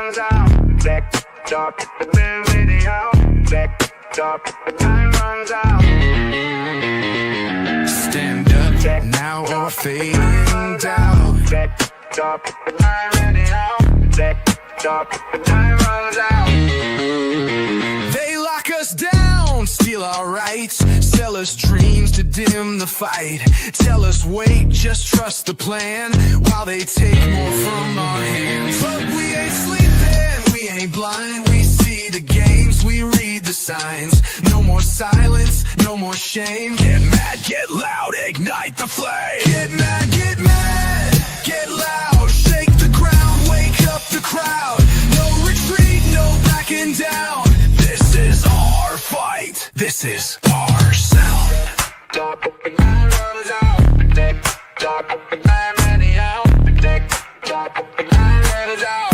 runs out. Back up, the video. Back up, time runs out. Stand up now or fade down. Back up, time radio. Back up, time runs out. They lock us down, steal our rights, sell us dreams to dim the fight. Tell us wait, just trust the plan, while they take more from our hands. But we ain't sleeping, we ain't blind. We see the games, we read the signs. No more silence, no more shame. Get mad, get loud, ignite the flame. Get mad, get loud. Shake the ground, wake up the crowd. No retreat, no backing down. This is our fight, this is our sound. Time runs out. Time radio. Time runs out.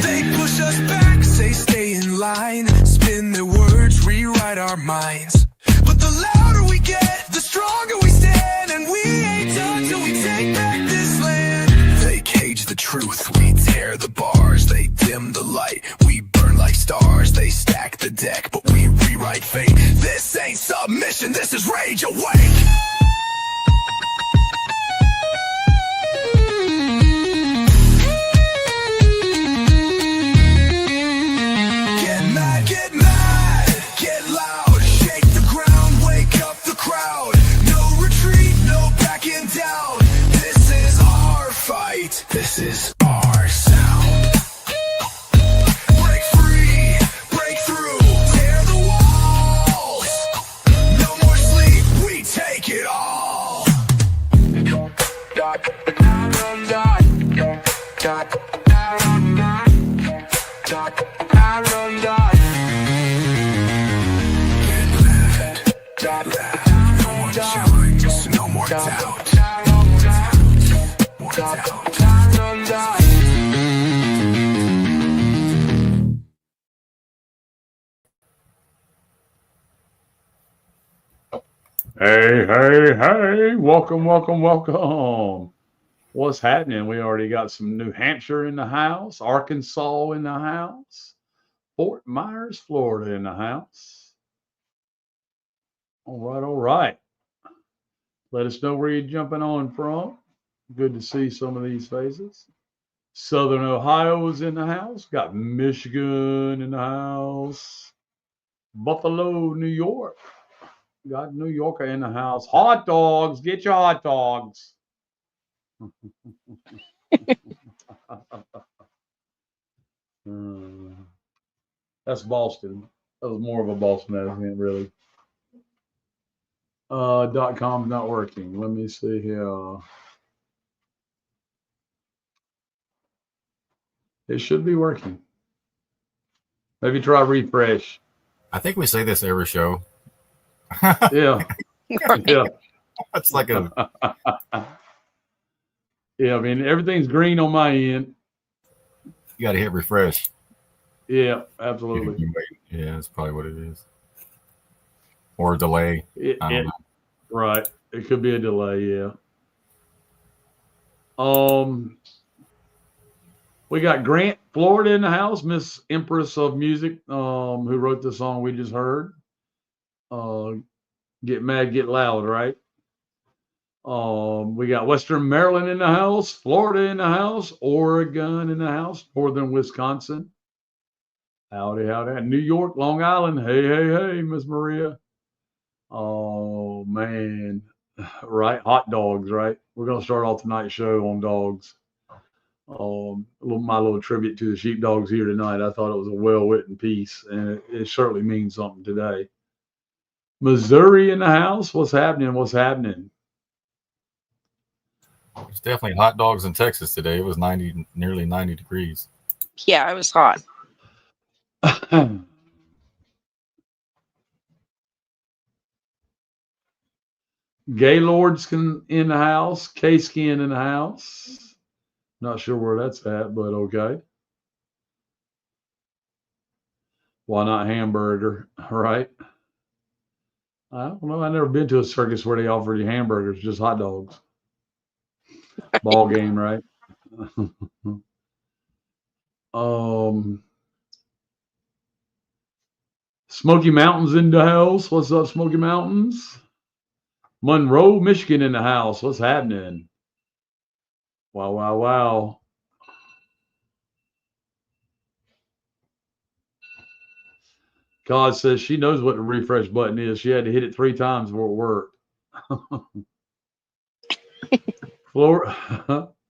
They push us back, say stay in line. Spin their words, rewrite our minds. But the louder we get, the stronger we stand. And we ain't done till we take back this land. They cage the truth, we tear the bars. They dim the light, we burn like stars. They stack the deck, but we rewrite fate. This ain't submission, this is rage awake. This is our sound. Break free, break through, tear the walls. No more sleep, we take it all. Get loud, no more challenge, no more doubt. More doubt. Hey, welcome. What's happening? We already got some New Hampshire in the house, Arkansas in the house, Fort Myers, Florida in the house. All right. Let us know where you're jumping on from. Good to see some of these faces. Southern Ohio is in the house. Got Michigan in the house. Buffalo, New York. Got New Yorker in the house. Hot dogs. Get your hot dogs. That's Boston. That was more of a Boston accent, really. .com's not working. Let me see here. It should be working. Maybe try refresh. I think we say this every show. Yeah. It's like a. Yeah, I mean, everything's green on my end. You got to hit refresh. Yeah, absolutely. Yeah, that's probably what it is. Or a delay. Right. It could be a delay, yeah. We got Grant, Florida in the house, Miss Empress of Music, who wrote the song we just heard. Get mad, get loud, right? We got Western Maryland in the house, Florida in the house, Oregon in the house, Northern Wisconsin. Howdy. New York, Long Island. Hey, Miss Maria. Oh, man. Right. Hot dogs, right? We're going to start off tonight's show on dogs. My little tribute to the sheepdogs here tonight. I thought it was a well-written piece, and it certainly means something today. Missouri in the house. What's happening? It's definitely hot dogs in Texas today. It was nearly 90 degrees. Yeah, it was hot. Gaylord's in the house. K-Skin in the house. Not sure where that's at, but okay. Why not hamburger, right? I don't know. I've never been to a circus where they offered you hamburgers, just hot dogs. Ball game, right? Smoky Mountains in the house. What's up, Smoky Mountains? Monroe, Michigan in the house. What's happening? Wow, wow, wow. God says she knows what the refresh button is. She had to hit it 3 times before it worked.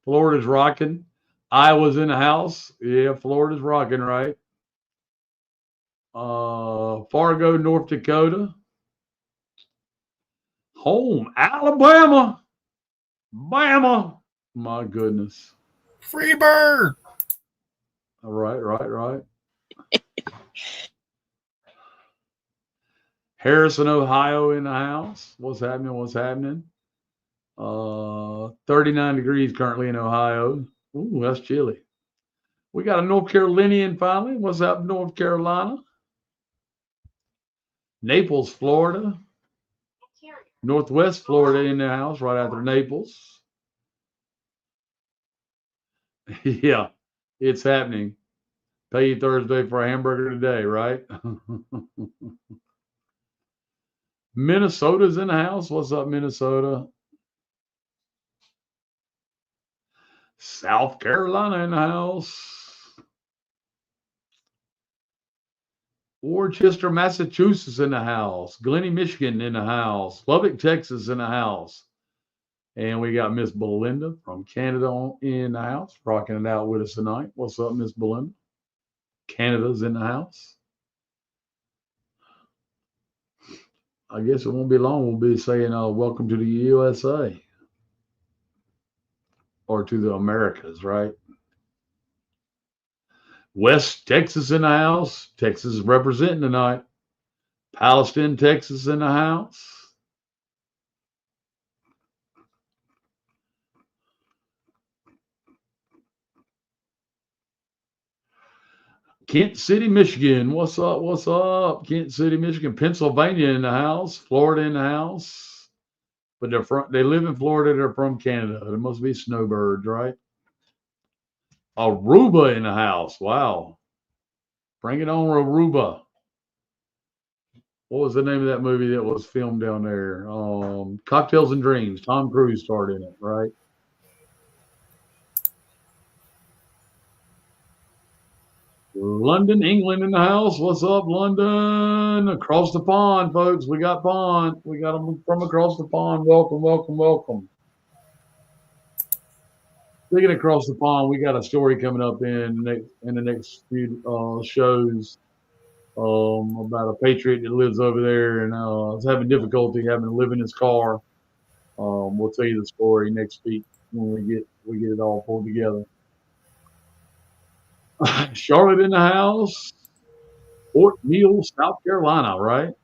Florida's rocking. Iowa's in the house. Yeah, Florida's rocking, right? Fargo, North Dakota. Home, Alabama. Bama. My goodness. Free bird. All right, right. Harrison, Ohio in the house. What's happening? What's happening? 39 degrees currently in Ohio. Ooh, that's chilly. We got a North Carolinian finally. What's up, North Carolina? Naples, Florida. Northwest Florida in the house right after Naples. Yeah, it's happening. Pay you Thursday for a hamburger today, right? Minnesota's in the house. What's up, Minnesota? South Carolina in the house. Worcester, Massachusetts in the house. Glennie, Michigan in the house. Lubbock, Texas in the house. And we got Miss Belinda from Canada in the house, rocking it out with us tonight. What's up, Miss Belinda? Canada's in the house. I guess it won't be long. We'll be saying welcome to the USA. Or to the Americas, right? West Texas in the house. Texas is representing tonight. Palestine, Texas in the house. Kent City, Michigan. What's up? What's up? Kent City, Michigan. Pennsylvania in the house. Florida in the house. But they live in Florida. They're from Canada. There must be snowbirds, right? Aruba in the house. Wow. Bring it on, Aruba. What was the name of that movie that was filmed down there? Cocktails and Dreams. Tom Cruise starred in it, right? London, England in the house. What's up, London? Across the pond, folks. We got pond. We got them from across the pond. Welcome, welcome, welcome. Speaking across the pond, we got a story coming up in the next few shows about a patriot that lives over there and is having difficulty having to live in his car. We'll tell you the story next week when we get it all pulled together. Charlotte in the house. Fort Mill, South Carolina, right?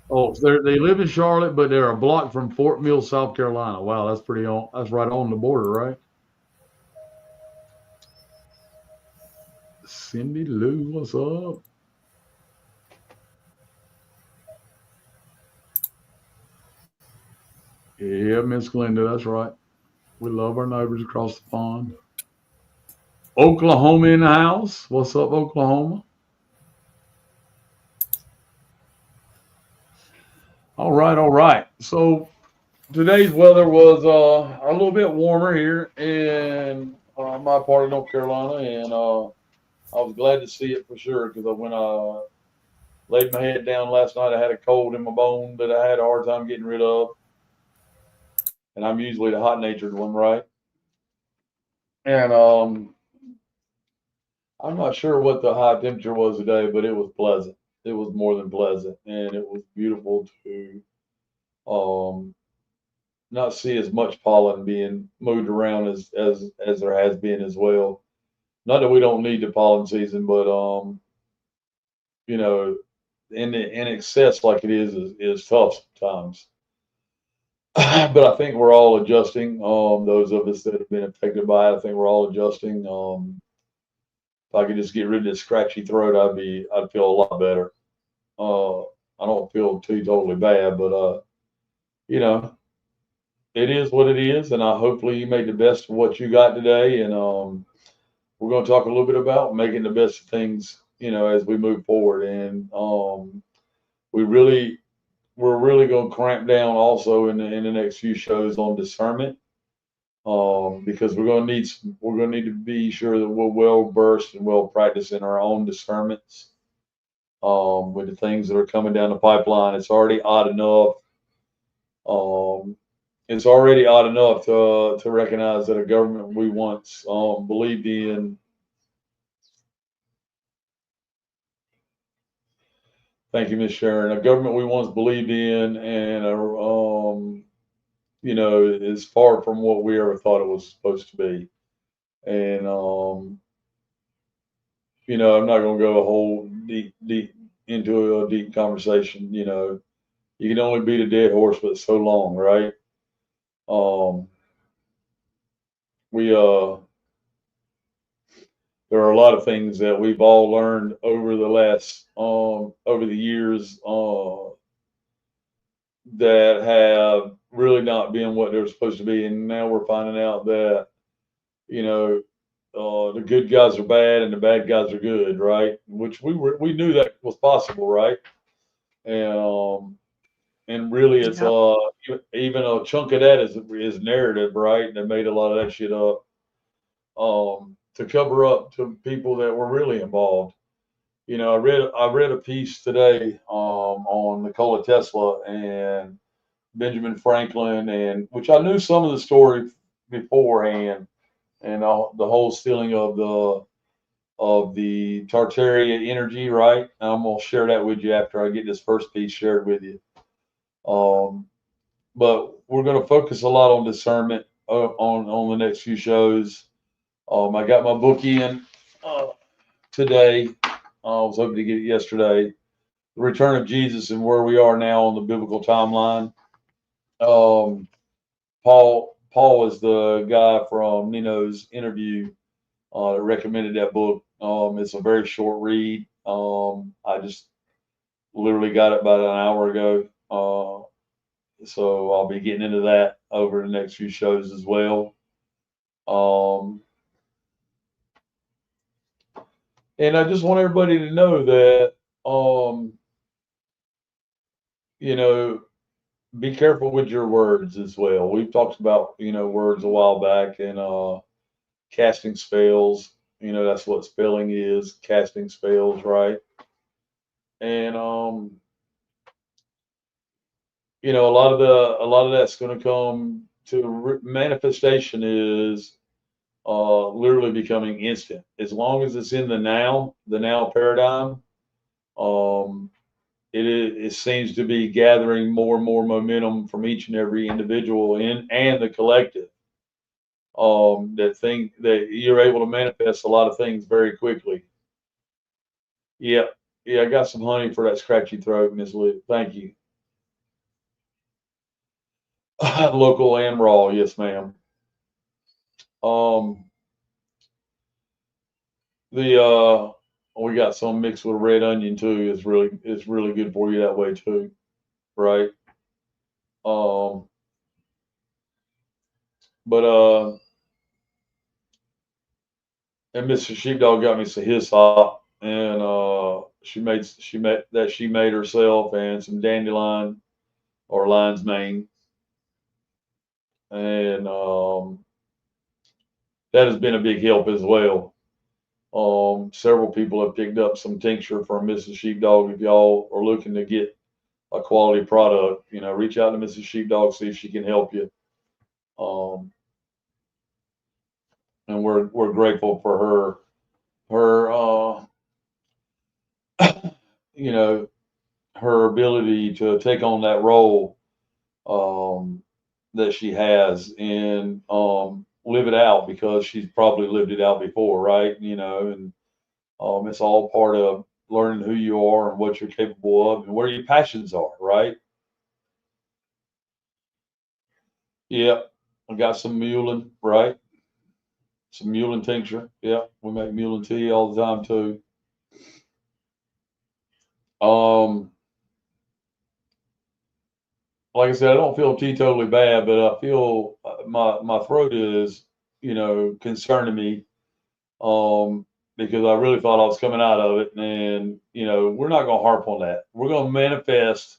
Oh, they live in Charlotte, but they're a block from Fort Mill, South Carolina. Wow, that's that's right on the border, right? Cindy Lou, what's up? Yeah, Miss Glenda, that's right. We love our neighbors across the pond. Oklahoma in the house. What's up, Oklahoma? All right, all right. So today's weather was a little bit warmer here in my part of North Carolina, and I was glad to see it for sure because when I laid my head down last night, I had a cold in my bone that I had a hard time getting rid of, and I'm usually the hot-natured one, right? And I'm not sure what the high temperature was today, but it was pleasant. It was more than pleasant, and it was beautiful to not see as much pollen being moved around as there has been as well. Not that we don't need the pollen season, but you know, in excess like it is tough sometimes. But I think we're all adjusting. Those of us that have been affected by it, I think we're all adjusting. If I could just get rid of this scratchy throat, I'd feel a lot better. I don't feel too totally bad, but you know, it is what it is, and hopefully you made the best of what you got today. And we're going to talk a little bit about making the best of things, as we move forward. And we really, we're really going to cramp down also in the next few shows on discernment, because we're going to need to be sure that we're well versed and well practiced in our own discernments, with the things that are coming down the pipeline. It's already odd enough. It's already odd enough to recognize that a government we once believed in. Thank you, Miss Sharon. A government we once believed in, and is far from what we ever thought it was supposed to be. And I'm not going to go a whole deep into a deep conversation. You can only beat a dead horse but so long, right? We There are a lot of things that we've all learned over the last over the years that have really not been what they're supposed to be, and now we're finding out that the good guys are bad and the bad guys are good, right? Which we knew that was possible, right? And really, it's even a chunk of that is narrative, right? They made a lot of that shit up to cover up to people that were really involved. I read a piece today on Nikola Tesla and Benjamin Franklin, and which I knew some of the story beforehand, and the whole stealing of the Tartaria energy, right? And I'm gonna share that with you after I get this first piece shared with you. But we're gonna focus a lot on discernment on the next few shows. I got my book in today. I was hoping to get it yesterday. The Return of Jesus and where we are now on the biblical timeline. Paul is the guy from Nino's interview that recommended that book. It's a very short read. I just literally got it about an hour ago. So I'll be getting into that over the next few shows as well. And I just want everybody to know that, be careful with your words as well. We've talked about, words a while back, and casting spells. That's what spelling is, casting spells, right? And a lot of that's going to come to manifestation is literally becoming instant. As long as it's in the now paradigm, it seems to be gathering more and more momentum from each and every individual and the collective. That thing that you're able to manifest a lot of things very quickly. Yeah, I got some honey for that scratchy throat, Miss Lou. Thank you. Local and raw, yes, ma'am. The We got some mixed with red onion too. It's really good for you that way too, right? But and Mr. Sheepdog got me some hyssop, and she made herself, and some dandelion or lion's mane, and that has been a big help as well. Several people have picked up some tincture from Mrs. Sheepdog. If y'all are looking to get a quality product, reach out to Mrs. Sheepdog, see if she can help you. And we're grateful for her her ability to take on that role that she has, and live it out, because she's probably lived it out before, right? And it's all part of learning who you are and what you're capable of and where your passions are, right? Yeah, I got some mullein, right? Some mullein tincture. Yeah, we make mullein tea all the time too. Um, like I said, I don't feel teetotally bad, but I feel my throat is, concerning me. Because I really thought I was coming out of it, and we're not going to harp on that. We're going to manifest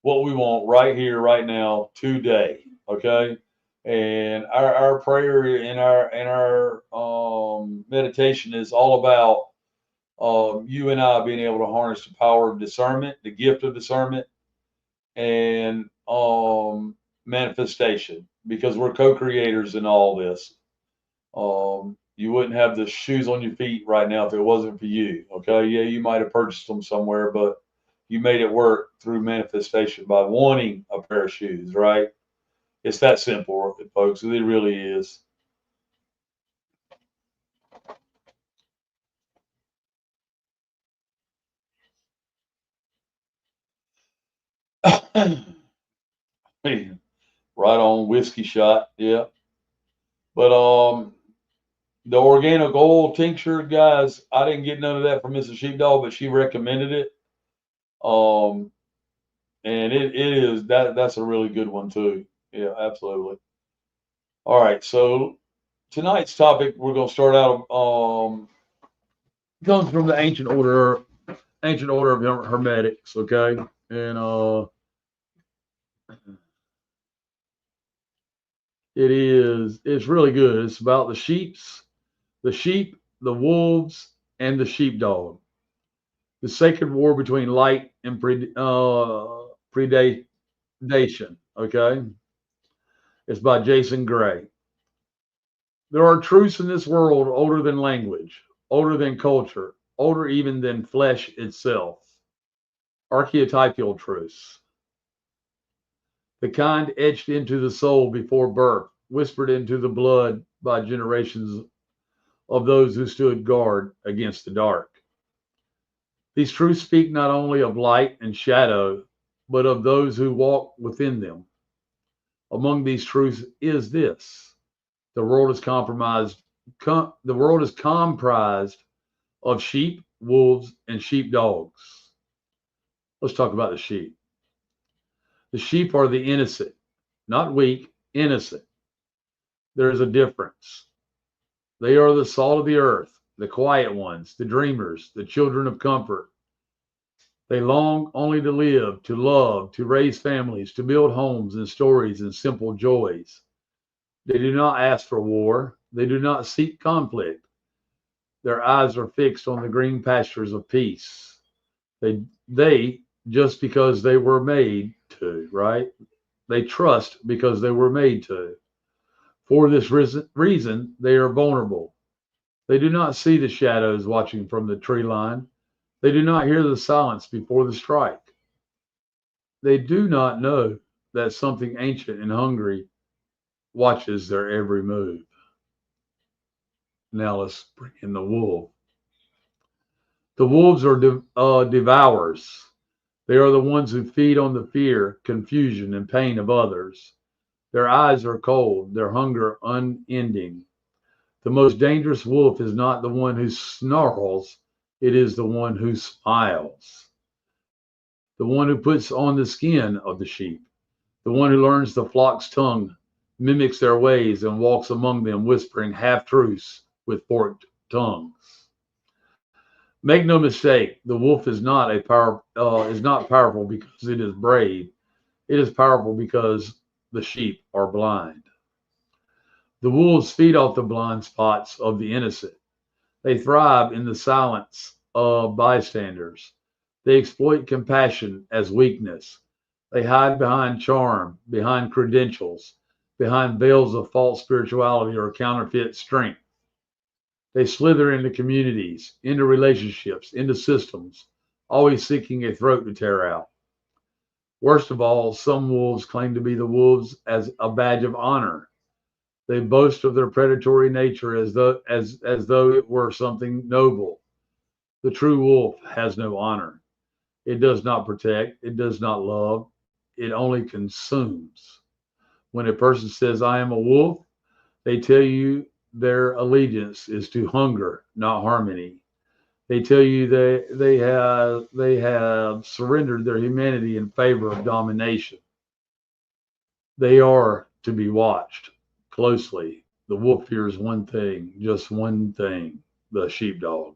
what we want right here, right now, today. Okay, and our prayer and our meditation is all about you and I being able to harness the power of discernment, the gift of discernment, and manifestation, because we're co-creators in all this. You wouldn't have the shoes on your feet right now if it wasn't for you. Okay, yeah, you might have purchased them somewhere, but you made it work through manifestation by wanting a pair of shoes, right? It's that simple, folks. It really is. Hey, right on, whiskey shot, yeah. But the organic oil tincture, guys, I didn't get none of that from Mrs. Sheepdog, but she recommended it. Um, and it is that's a really good one too. Yeah, absolutely. All right, so tonight's topic we're going to start out comes from the ancient order of hermetics, okay? And it's really good. It's about the sheep, the wolves, and the sheepdog. The sacred war between light and predation. Okay, it's by Jason Gray. There are truths in this world older than language, older than culture, older even than flesh itself. Archetypal truths, the kind etched into the soul before birth, whispered into the blood by generations of those who stood guard against the dark. These truths speak not only of light and shadow, but of those who walk within them. Among these truths is this: the world is the world is comprised of sheep, wolves, and sheepdogs. Let's talk about the sheep. The sheep are the innocent, not weak, innocent. There is a difference. They are the salt of the earth, the quiet ones, the dreamers, the children of comfort. They long only to live, to love, to raise families, to build homes and stories and simple joys. They do not ask for war. They do not seek conflict. Their eyes are fixed on the green pastures of peace. They just because they were made to, right? They trust because they were made to. For this reason, they are vulnerable. They do not see the shadows watching from the tree line. They do not hear the silence before the strike. They do not know that something ancient and hungry watches their every move. Now let's bring in the wolf. The wolves are devourers. They are the ones who feed on the fear, confusion, and pain of others. Their eyes are cold, their hunger unending. The most dangerous wolf is not the one who snarls, it is the one who smiles. The one who puts on the skin of the sheep. The one who learns the flock's tongue, mimics their ways, and walks among them, whispering half truths with forked tongues. Make no mistake, the wolf is not powerful because it is brave. It is powerful because the sheep are blind. The wolves feed off the blind spots of the innocent. They thrive in the silence of bystanders. They exploit compassion as weakness. They hide behind charm, behind credentials, behind veils of false spirituality or counterfeit strength. They slither into communities, into relationships, into systems, always seeking a throat to tear out. Worst of all, some wolves claim to be the wolves as a badge of honor. They boast of their predatory nature as though it were something noble. The true wolf has no honor. It does not protect, it does not love, it only consumes. When a person says, I am a wolf, they tell you their allegiance is to hunger, not harmony. They tell you they have surrendered their humanity in favor of domination. They are to be watched closely. The wolf fears one thing, just one thing, the sheepdog.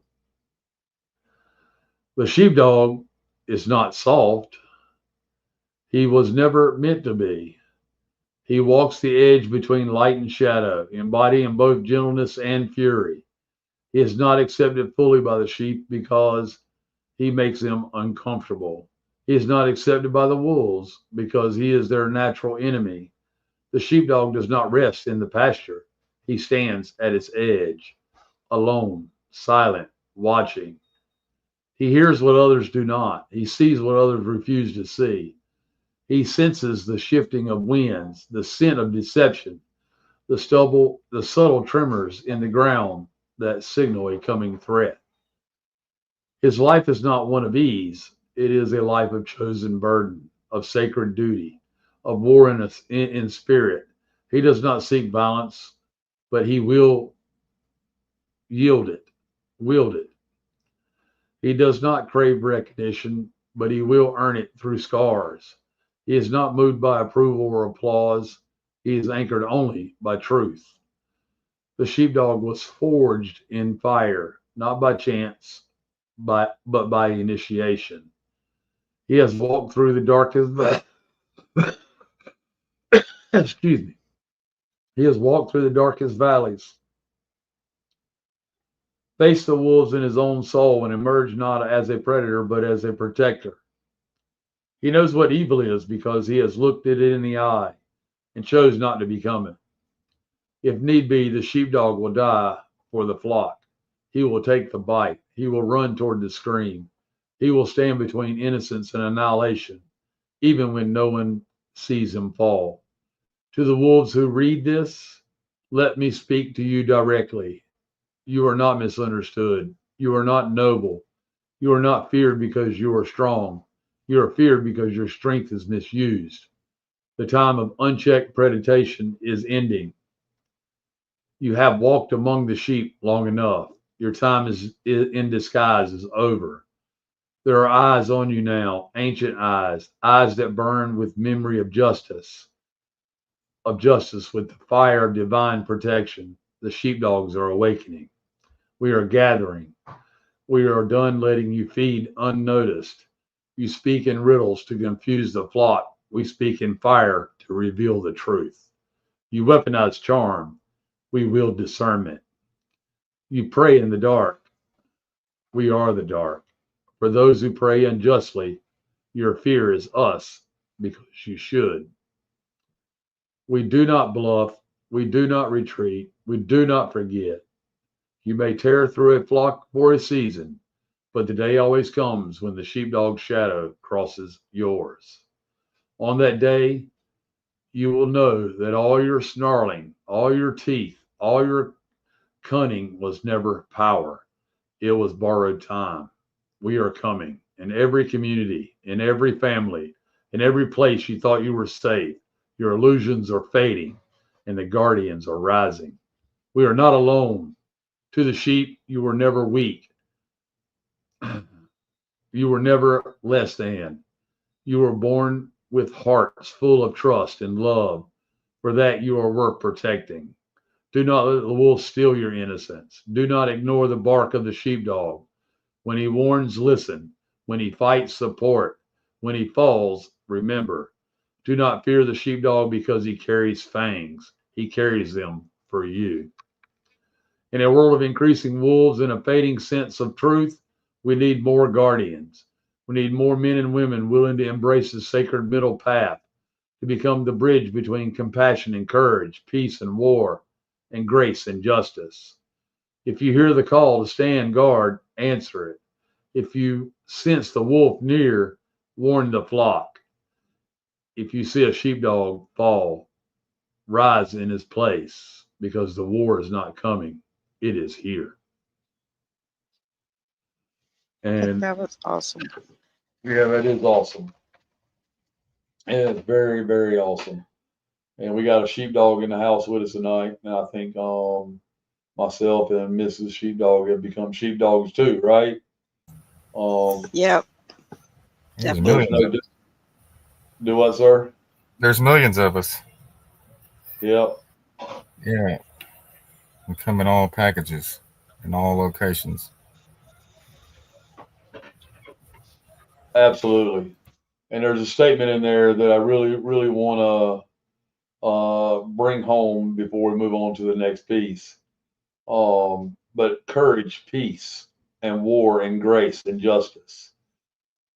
The sheepdog is not soft. He was never meant to be. He walks the edge between light and shadow, embodying both gentleness and fury. He is not accepted fully by the sheep because he makes them uncomfortable. He is not accepted by the wolves because he is their natural enemy. The sheepdog does not rest in the pasture. He stands at its edge, alone, silent, watching. He hears what others do not. He sees what others refuse to see. He senses the shifting of winds, the scent of deception, the stubble, the subtle tremors in the ground that signal a coming threat. His life is not one of ease. It is a life of chosen burden, of sacred duty, of war in spirit. He does not seek violence, but he will wield it. He does not crave recognition, but he will earn it through scars. He is not moved by approval or applause. He is anchored only by truth. The sheepdog was forged in fire, not by chance, but by initiation. He has walked through the darkest excuse me. He has walked through the darkest valleys, faced the wolves in his own soul, and emerged not as a predator, but as a protector. He knows what evil is because he has looked it in the eye and chose not to become it. If need be, the sheepdog will die for the flock. He will take the bite. He will run toward the scream. He will stand between innocence and annihilation, even when no one sees him fall. To the wolves who read this, let me speak to you directly. You are not misunderstood. You are not noble. You are not feared because you are strong. You are feared because your strength is misused. The time of unchecked predation is ending. You have walked among the sheep long enough. Your time is in disguise is over. There are eyes on you now, ancient eyes, eyes that burn with memory of justice with the fire of divine protection. The sheepdogs are awakening. We are gathering. We are done letting you feed unnoticed. You speak in riddles to confuse the flock. We speak in fire to reveal the truth. You weaponize charm. We wield discernment. You pray in the dark. We are the dark. For those who pray unjustly, your fear is us because you should. We do not bluff. We do not retreat. We do not forget. You may tear through a flock for a season, but the day always comes when the sheepdog's shadow crosses yours. On that day, you will know that all your snarling, all your teeth, all your cunning was never power. It was borrowed time. We are coming. In every community, in every family, in every place you thought you were safe, your illusions are fading and the guardians are rising. We are not alone. To the sheep, you were never weak. You were never less than. You were born with hearts full of trust and love. For that, you are worth protecting. Do not let the wolf steal your innocence. Do not ignore the bark of the sheepdog. When he warns, listen. When he fights, support. When he falls, remember. Do not fear the sheepdog because he carries fangs. He carries them for you. In a world of increasing wolves and a fading sense of truth, we need more guardians. We need more men and women willing to embrace the sacred middle path, to become the bridge between compassion and courage, peace and war, and grace and justice. If you hear the call to stand guard, answer it. If you sense the wolf near, warn the flock. If you see a sheepdog fall, rise in his place, because the war is not coming. It is here. And That was awesome. yeah, that is awesome. And it's very, very awesome. And we got a sheepdog in the house with us tonight. And I think myself and Mrs. Sheepdog have become sheepdogs too, right? Yep. There's Definitely. millions. Do what, sir? There's millions of us. Yep. Yeah. They come in all packages, in all locations. Absolutely. And there's a statement in there that I really, really want to bring home before we move on to the next piece. But courage, peace, and war, and grace and justice.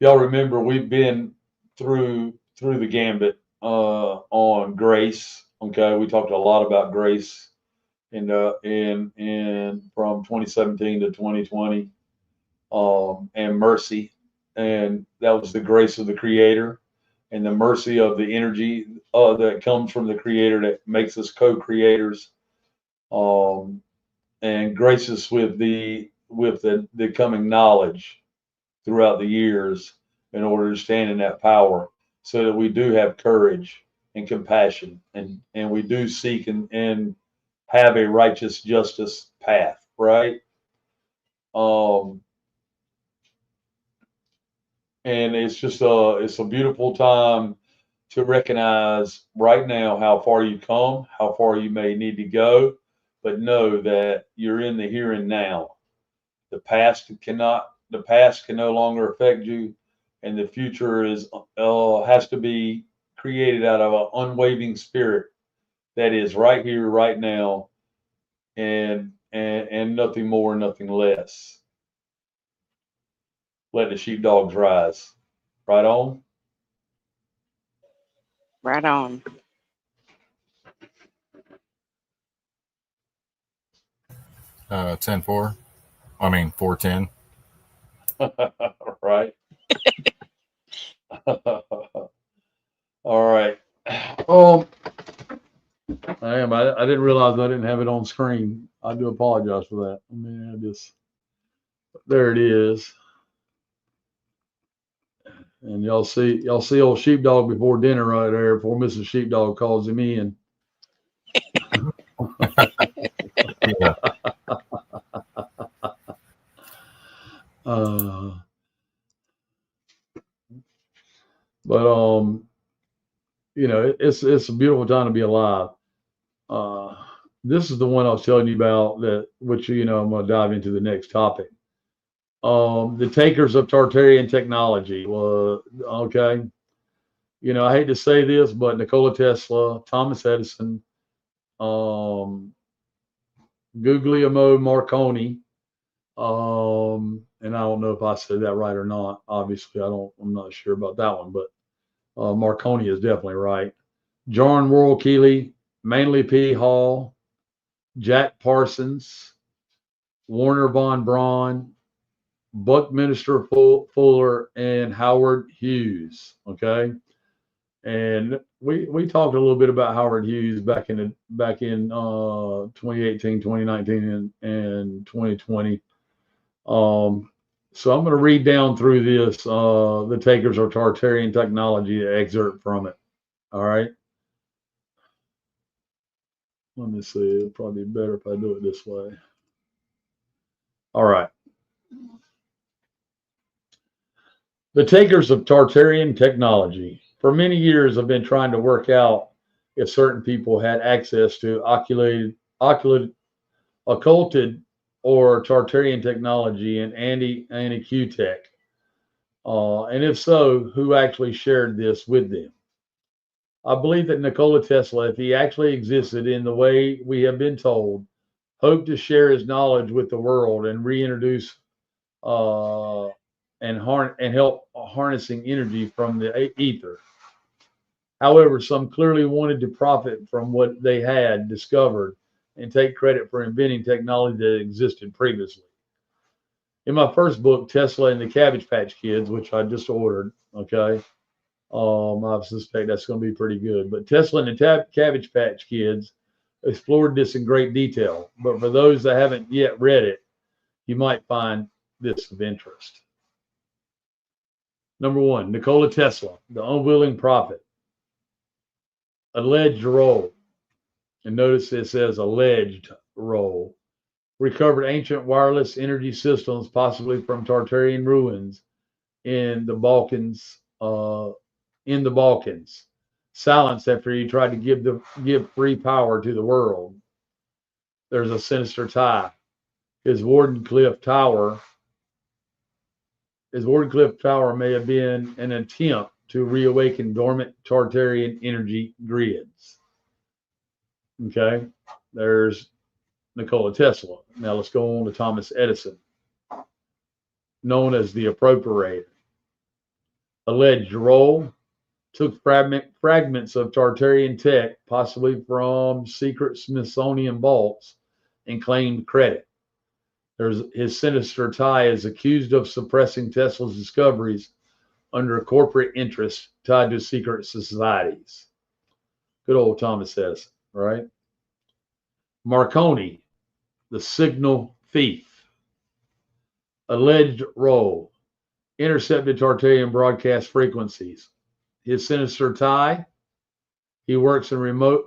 Y'all remember we've been through the gambit on grace. Okay, we talked a lot about grace in from 2017 to 2020, and mercy, and that was the grace of the Creator and the mercy of the energy that comes from the Creator that makes us co-creators, um, and grace us with the coming knowledge throughout the years in order to stand in that power, so that we do have courage and compassion, and we do seek and have a righteous justice path, right? Um, and it's a beautiful time to recognize right now how far you come, how far you may need to go, but know that you're in the here and now. The past can no longer affect you, and the future is has to be created out of an unwavering spirit that is right here, right now, and nothing more, nothing less. Let the sheepdogs rise. Right on. Right on. 10-4. I mean 4-10. Right. All right. Um, I didn't realize I didn't have it on screen. I do apologize for that. I mean, there it is. And y'all see old sheepdog before dinner right there before Mrs. Sheepdog calls him in. Yeah. But it's a beautiful time to be alive. Uh, this is the one I was telling you about that, which I'm going to dive into the next topic. The takers of Tartarian technology. Well, okay. I hate to say this, but Nikola Tesla, Thomas Edison, Guglielmo Marconi, and I don't know if I said that right or not. Obviously, I'm not sure about that one, but Marconi is definitely right. John Worrell Keeley, Manly P. Hall, Jack Parsons, Warner von Braun, Buckminster Fuller, and Howard Hughes. Okay, and we talked a little bit about Howard Hughes back in 2018, 2019, and 2020. So I'm going to read down through this, the takers of Tartarian technology, excerpt from it. All right. Let me see. It'll probably be better if I do it this way. All right. The takers of Tartarian technology. For many years, I've been trying to work out if certain people had access to occulted or Tartarian technology and anti Q-tech. And if so, who actually shared this with them? I believe that Nikola Tesla, if he actually existed in the way we have been told, hoped to share his knowledge with the world and reintroduce and help harnessing energy from the ether. However, some clearly wanted to profit from what they had discovered and take credit for inventing technology that existed previously. In my first book, Tesla and the Cabbage Patch Kids, which I just ordered, okay, I suspect that's going to be pretty good. But Tesla and the Cabbage Patch Kids explored this in great detail. But for those that haven't yet read it, you might find this of interest. Number one, Nikola Tesla, the unwilling prophet. Alleged role. And notice it says alleged role. Recovered ancient wireless energy systems, possibly from Tartarian ruins in the Balkans. silenced after he tried to give free power to the world. There's a sinister tie. His Wardenclyffe Tower may have been an attempt to reawaken dormant Tartarian energy grids. Okay, there's Nikola Tesla. Now let's go on to Thomas Edison, known as the appropriator. Alleged role: took fragments of Tartarian tech, possibly from secret Smithsonian vaults, and claimed credit. His sinister tie is accused of suppressing Tesla's discoveries under corporate interests tied to secret societies. Good old Thomas Edison, right? Marconi, the signal thief. Alleged role: intercepted Tartarian broadcast frequencies. His sinister tie: he worked in remote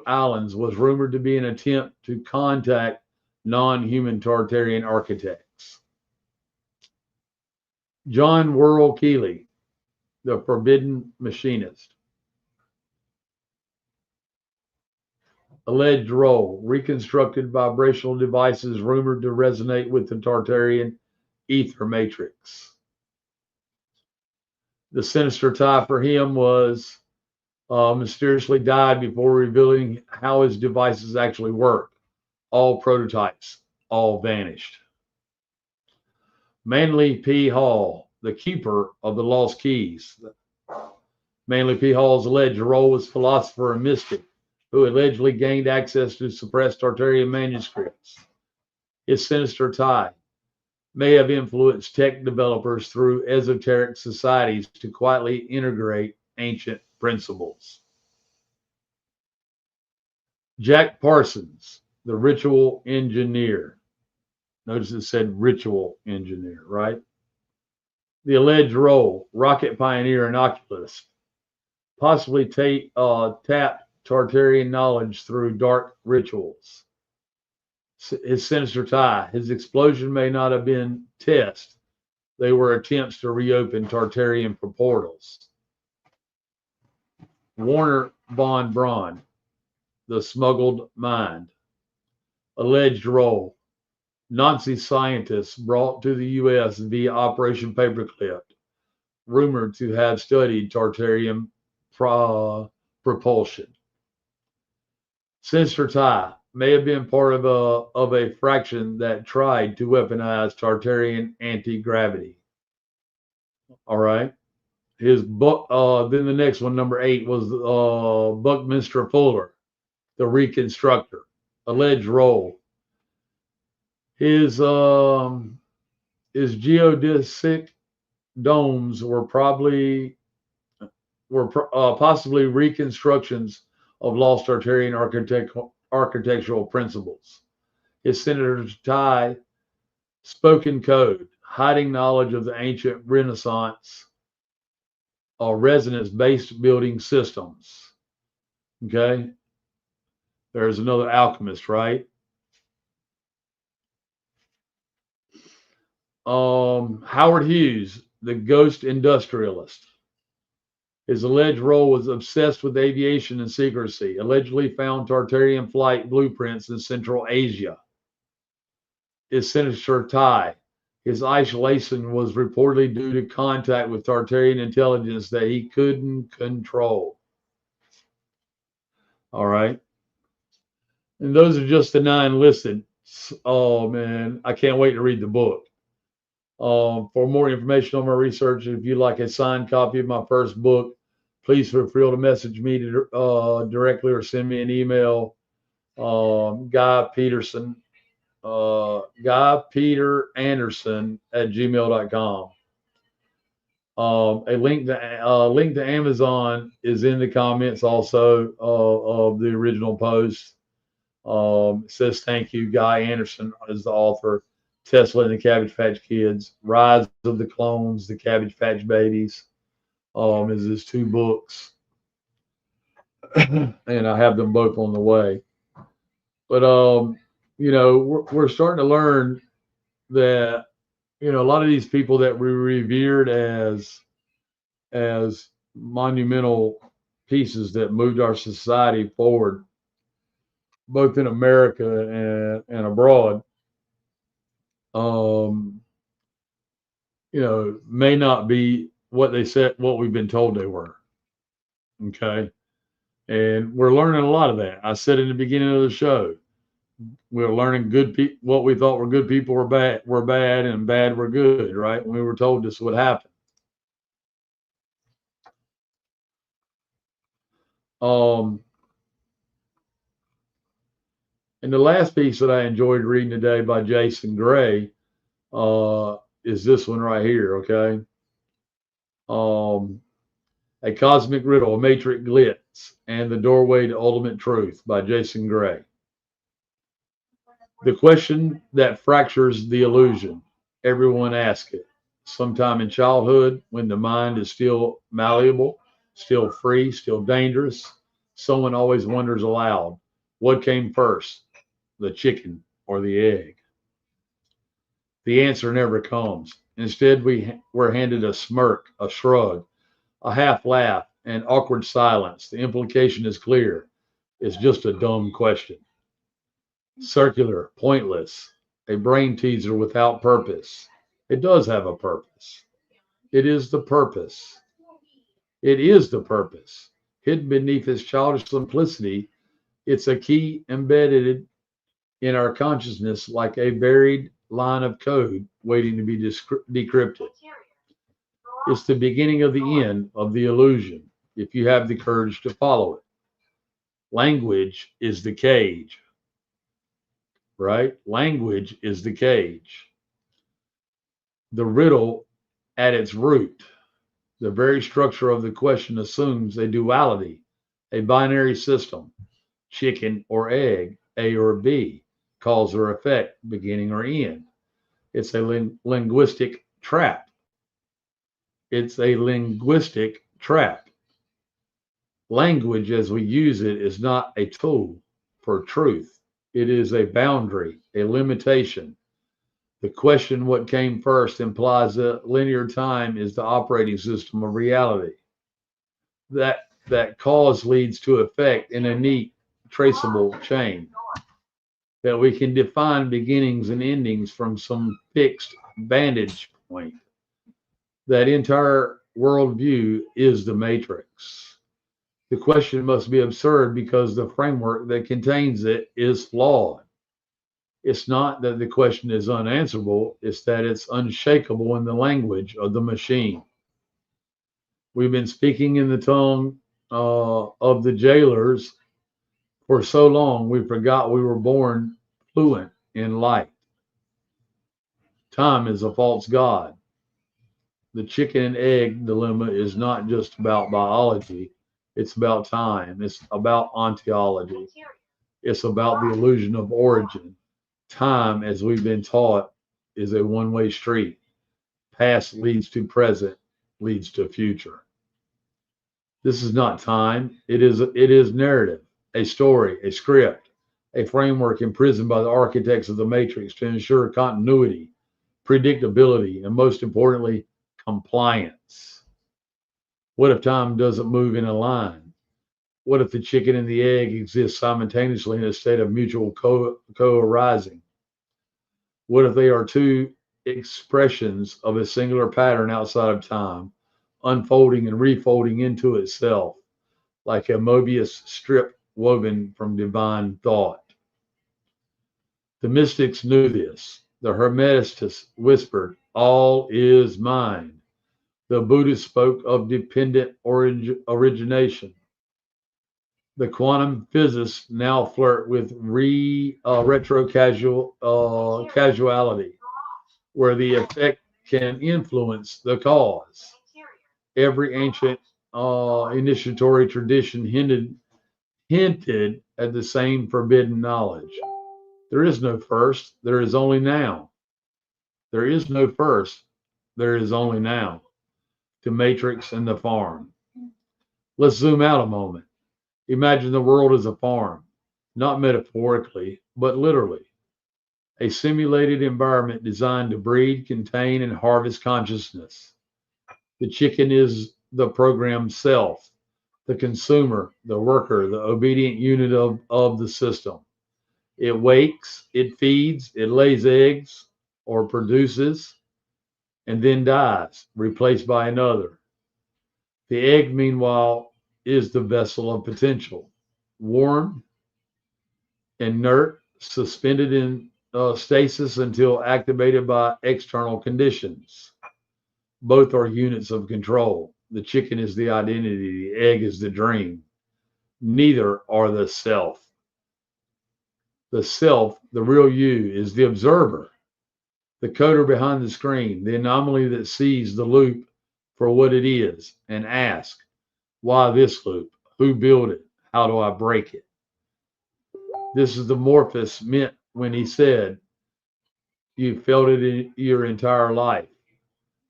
islands, was rumored to be an attempt to contact non-human Tartarian architects. John Worrell Keeley, the forbidden machinist. Alleged role: reconstructed vibrational devices rumored to resonate with the Tartarian ether matrix. The sinister tie for him was mysteriously died before revealing how his devices actually work. All prototypes, all vanished. Manly P. Hall, the keeper of the lost keys. Manly P. Hall's alleged role as philosopher and mystic who allegedly gained access to suppressed Tartarian manuscripts. His sinister tie may have influenced tech developers through esoteric societies to quietly integrate ancient principles. Jack Parsons, the ritual engineer. Notice it said ritual engineer, right? The alleged role: rocket pioneer and oculist. Possibly tapped Tartarian knowledge through dark rituals. His sinister tie: his explosion may not have been tests. They were attempts to reopen Tartarian portals. Warner von Braun, the smuggled mind. Alleged role: Nazi scientists brought to the U.S. via Operation Paperclip, rumored to have studied Tartarian propulsion. Sinister tie: may have been part of a fraction that tried to weaponize Tartarian anti-gravity. All right. His book, then the next one, number 8, was Buckminster Fuller, the reconstructor. Alleged role: his geodesic domes were possibly reconstructions of lost Tartarian architectural principles. His sinister tie: spoken code, hiding knowledge of the ancient Renaissance resonance-based building systems. Okay, there's another alchemist, right? Howard Hughes, the ghost industrialist. His alleged role was obsessed with aviation and secrecy, allegedly found Tartarian flight blueprints in Central Asia. His sinister tie: his isolation was reportedly due to contact with Tartarian intelligence that he couldn't control. All right. And those are just the 9 listed. Oh, man, I can't wait to read the book. For more information on my research, if you'd like a signed copy of my first book, please feel free to message me directly or send me an email. Guy Peter Anderson at gmail.com. A link to Amazon is in the comments also of the original post. It says thank you. Guy Anderson is the author. Tesla and the Cabbage Patch Kids, Rise of the Clones, the Cabbage Patch Babies, is his 2 books. And I have them both on the way. But, we're starting to learn that, a lot of these people that we revered as monumental pieces that moved our society forward, both in America and abroad, may not be what they said, what we've been told they were. Okay. And we're learning a lot of that. I said in the beginning of the show, we're learning good people. What we thought were good people were bad, and bad were good. Right? We were told this would happen. And the last piece that I enjoyed reading today by Jason Gray is this one right here. Okay. A Cosmic Riddle, a Matrix Glitz, and the Doorway to Ultimate Truth by Jason Gray. The question that fractures the illusion. Everyone asks it. Sometime in childhood, when the mind is still malleable, still free, still dangerous, someone always wonders aloud, what came first, the chicken or the egg? The answer never comes. Instead, we're handed a smirk, a shrug, a half laugh, and awkward silence. The implication is clear. It's just a dumb question. Circular, pointless, a brain teaser without purpose. It does have a purpose. It is the purpose. It is the purpose. Hidden beneath its childish simplicity, it's a key embedded in our consciousness like a buried line of code waiting to be decrypted. It's the beginning of the end of the illusion, if you have the courage to follow it. Language is the cage, right? Language is the cage. The riddle at its root, the very structure of the question assumes a duality, a binary system, chicken or egg, A or B, cause or effect, beginning or end. It's a linguistic trap. It's a linguistic trap. Language as we use it is not a tool for truth. It is a boundary, a limitation. The question, what came first, implies that linear time is the operating system of reality. That cause leads to effect in a neat, traceable chain. That we can define beginnings and endings from some fixed vantage point. That entire worldview is the matrix. The question must be absurd because the framework that contains it is flawed. It's not that the question is unanswerable, it's that it's unshakable in the language of the machine. We've been speaking in the tongue of the jailers for so long, we forgot we were born fluent in light. Time is a false god. The chicken and egg dilemma is not just about biology, it's about time, it's about ontology, it's about the illusion of origin. Time, as we've been taught, is a one-way street. Past leads to present, leads to future. This is not time. It is narrative, a story, a script, a framework imprisoned by the architects of the matrix to ensure continuity, predictability, and most importantly, compliance. What if time doesn't move in a line? What if the chicken and the egg exist simultaneously in a state of mutual co-arising? What if they are two expressions of a singular pattern outside of time, unfolding and refolding into itself, like a Mobius strip woven from divine thought? The mystics knew this. The Hermetists whispered, all is mind. The Buddhists spoke of dependent origination. The quantum physicists now flirt with retro causality, where the effect can influence the cause. Every ancient initiatory tradition hinted at the same forbidden knowledge. There is no first, there is only now. There is no first, there is only now. The matrix and the farm. Let's zoom out a moment. Imagine the world as a farm, not metaphorically, but literally. A simulated environment designed to breed, contain, and harvest consciousness. The chicken is the programmed self, the consumer, the worker, the obedient unit of the system. It wakes, it feeds, it lays eggs or produces, and then dies, replaced by another. The egg, meanwhile, is the vessel of potential, warm, inert, suspended in stasis until activated by external conditions. Both are units of control. The chicken is the identity, the egg is the dream. Neither are the self. The self, the real you, is the observer, the coder behind the screen, the anomaly that sees the loop for what it is and asks, why this loop? Who built it? How do I break it? This is the Morpheus meant when he said, you felt it in your entire life.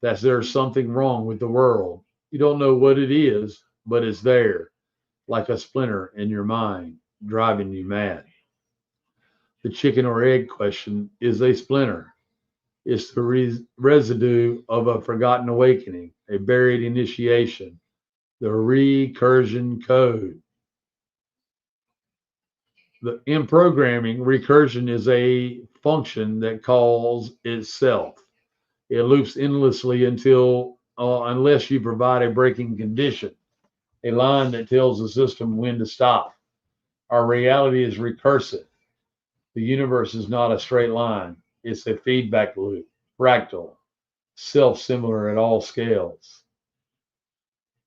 That there's something wrong with the world. You don't know what it is, but it's there, like a splinter in your mind, driving you mad. The chicken or egg question is a splinter. It's the residue of a forgotten awakening, a buried initiation, the recursion code. In programming, recursion is a function that calls itself. It loops endlessly unless you provide a breaking condition, a line that tells the system when to stop. Our reality is recursive. The universe is not a straight line. It's a feedback loop, fractal, self-similar at all scales.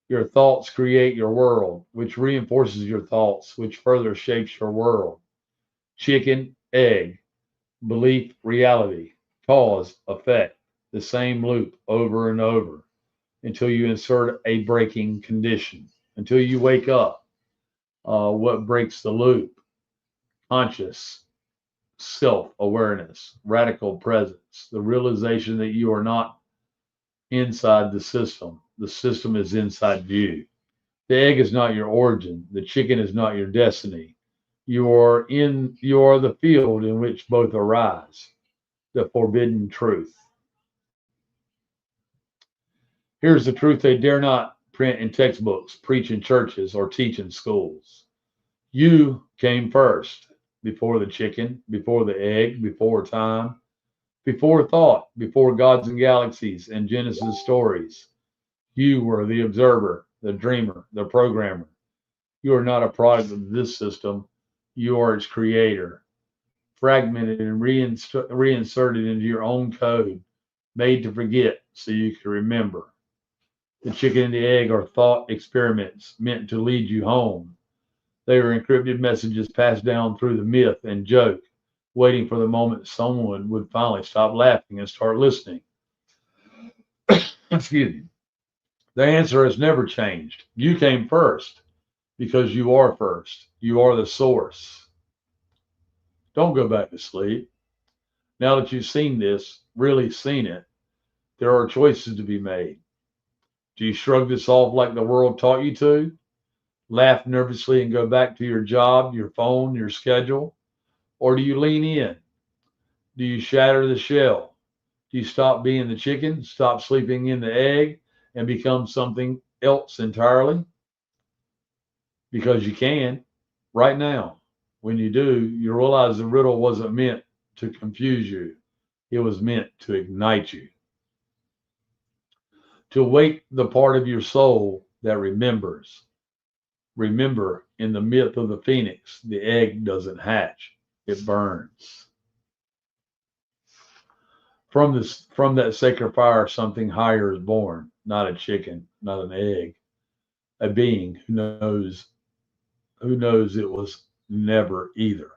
Your thoughts create your world, which reinforces your thoughts, which further shapes your world. Chicken, egg, belief, reality, cause, effect, the same loop over and over until you insert a breaking condition, until you wake up. What breaks the loop? Conscious self-awareness, radical presence, the realization that you are not inside the system. The system is inside you. The egg is not your origin. The chicken is not your destiny. You are the field in which both arise, the forbidden truth. Here's the truth they dare not print in textbooks, preach in churches, or teach in schools. You came first, before the chicken, before the egg, before time, before thought, before gods and galaxies and Genesis stories. You were the observer, the dreamer, the programmer. You are not a product of this system. You are its creator, fragmented and reinserted into your own code, made to forget so you can remember. The chicken and the egg are thought experiments meant to lead you home. They are encrypted messages passed down through the myth and joke, waiting for the moment someone would finally stop laughing and start listening. Excuse me. The answer has never changed. You came first because you are first. You are the source. Don't go back to sleep. Now that you've seen this, really seen it, there are choices to be made. Do you shrug this off like the world taught you to? Laugh nervously and go back to your job, your phone, your schedule? Or do you lean in? Do you shatter the shell? Do you stop being the chicken, stop sleeping in the egg, and become something else entirely? Because you can, right now. When you do, you realize the riddle wasn't meant to confuse you. It was meant to ignite you. To wake the part of your soul that remembers. Remember, in the myth of the phoenix, the egg doesn't hatch, it burns. From that sacred fire, something higher is born, not a chicken, not an egg, a being who knows it was never either.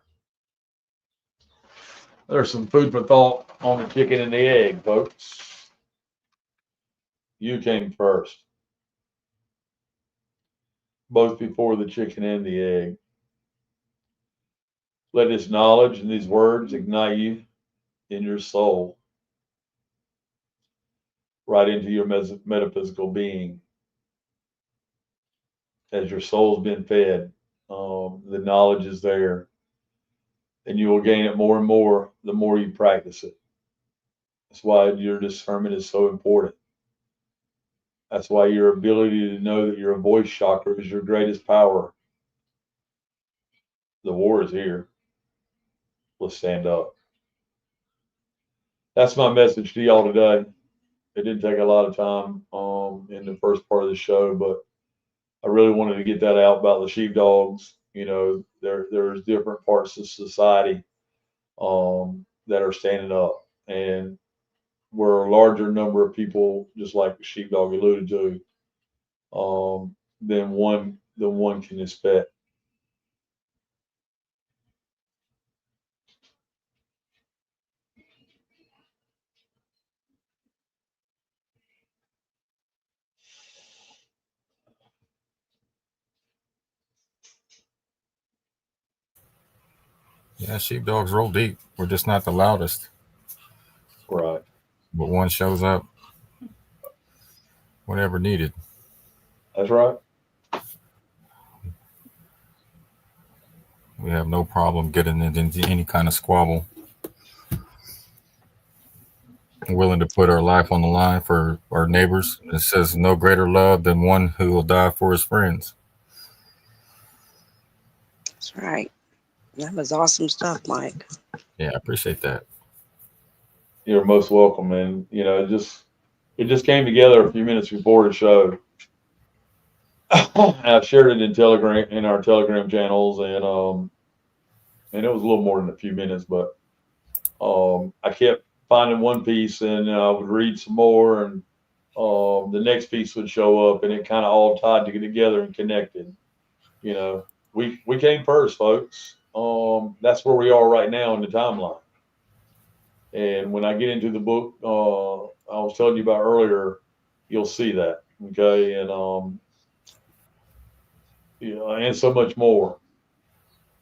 There's some food for thought on the chicken and the egg, folks. You came first, both before the chicken and the egg. Let this knowledge and these words ignite you in your soul, right into your metaphysical being. As your soul's been fed, the knowledge is there, and you will gain it more and more the more you practice it. That's why your discernment is so important. That's why your ability to know that your voice chakra is your greatest power. The war is here. Let's stand up. That's my message to y'all today. It didn't take a lot of time in the first part of the show, but I really wanted to get that out about the sheepdogs. You know, there's different parts of society that are standing up, and we're a larger number of people, just like the sheepdog alluded to, than one can expect. Yeah, sheepdogs roll deep. We're just not the loudest. Right. But one shows up whenever needed. That's right. We have no problem getting into any kind of squabble. We're willing to put our life on the line for our neighbors. It says no greater love than one who will die for his friends. That's right. That was awesome stuff, Mike. Yeah, I appreciate that. You're most welcome, and you know, it just came together a few minutes before the show. I shared it in our Telegram channels, and it was a little more than a few minutes, but I kept finding one piece, and I would read some more, and the next piece would show up, and it kind of all tied together and connected. You know, we came first, folks. That's where we are right now in the timeline. And when I get into the book, I was telling you about earlier, you'll see that. Okay, and you know, and so much more.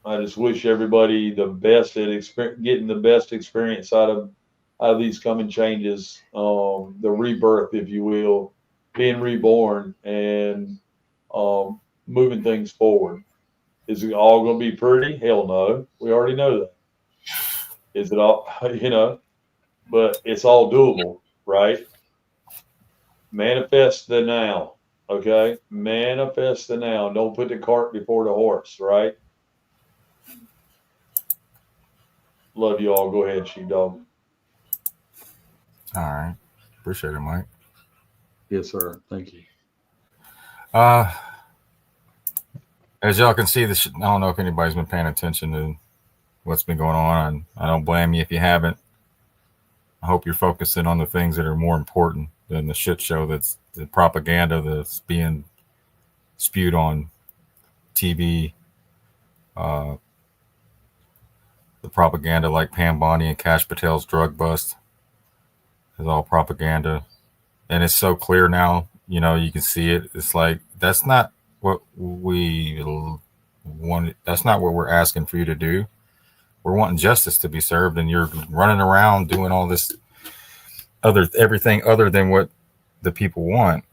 I just wish everybody the best at getting the best experience out of these coming changes, the rebirth, if you will, being reborn and moving things forward. Is it all going to be pretty? Hell no. We already know that. Is it all, you know, but it's all doable, right? Manifest the now, okay? Manifest the now. Don't put the cart before the horse, right? Love you all. Go ahead, sheepdog. All right. Appreciate it, Mike. Yes, sir. Thank you. As y'all can see, I don't know if anybody's been paying attention to what's been going on. I don't blame you if you haven't. I hope you're focusing on the things that are more important than the shit show that's the propaganda that's being spewed on TV. The propaganda like Pam Bondi and Cash Patel's drug bust is all propaganda. And it's so clear now, you know, you can see it. It's like, that's not what we want. That's not what we're asking for you to do. We're wanting justice to be served, and you're running around doing all this everything other than what the people want.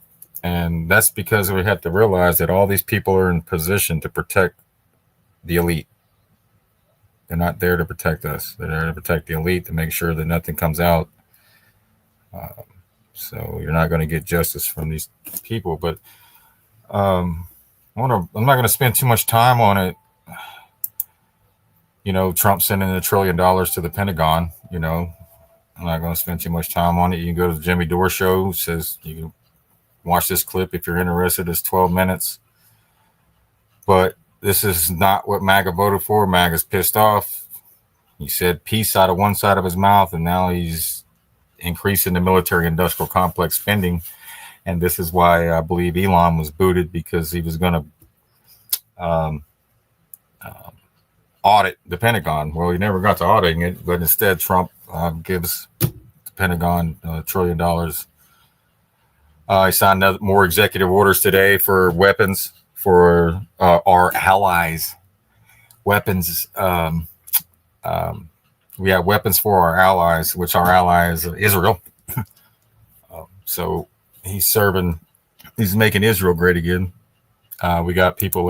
And that's because we have to realize that all these people are in position to protect the elite. They're not there to protect us. They're there to protect the elite, to make sure that nothing comes out. So you're not going to get justice from these people. But I'm not going to spend too much time on it. You know, Trump sending $1 trillion to the Pentagon. You know, I'm not going to spend too much time on it. You can go to the Jimmy Dore show. It says you can watch this clip if you're interested. It's 12 minutes. But this is not what MAGA voted for. MAGA's pissed off. He said peace out of one side of his mouth, and now he's increasing the military industrial complex spending. And this is why I believe Elon was booted, because he was going to audit the Pentagon. Well, he never got to auditing it, but instead Trump gives the Pentagon $1 trillion. He signed more executive orders today for weapons for our allies. Weapons. We have weapons for our allies, which our ally is Israel. So he's making Israel great again. We got people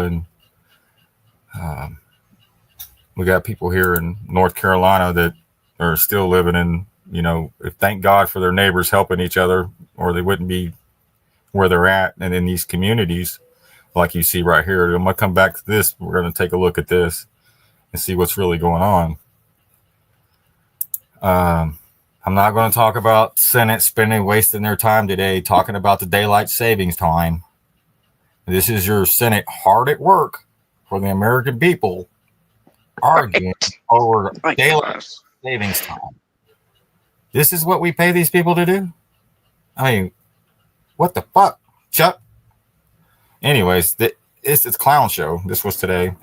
here in North Carolina that are still living in, you know, thank God for their neighbors helping each other, or they wouldn't be where they're at, and in these communities, like you see right here. I'm gonna come back to this. We're gonna take a look at this and see what's really going on. I'm not going to talk about Senate wasting their time today talking about the daylight savings time. This is your Senate hard at work for the American people, arguing over daylight savings time. This is what we pay these people to do? I mean, what the fuck, Chuck? Anyways, it's a clown show. This was today.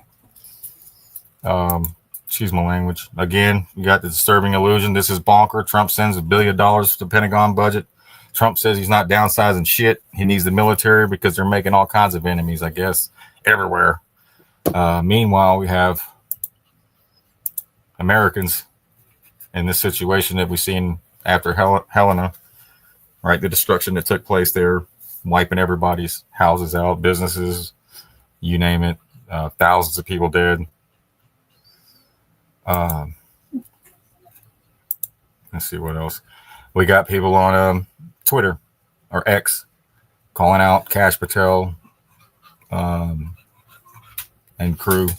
Excuse my language. Again, you got the disturbing illusion. This is bonker. Trump sends $1 billion to the Pentagon budget. Trump says he's not downsizing shit. He needs the military because they're making all kinds of enemies, I guess, everywhere. Meanwhile, we have Americans in this situation that we've seen after Helena, right? The destruction that took place there, wiping everybody's houses out, businesses, you name it, thousands of people dead. Let's see what else. We got people on Twitter or X calling out Kash Patel and crew.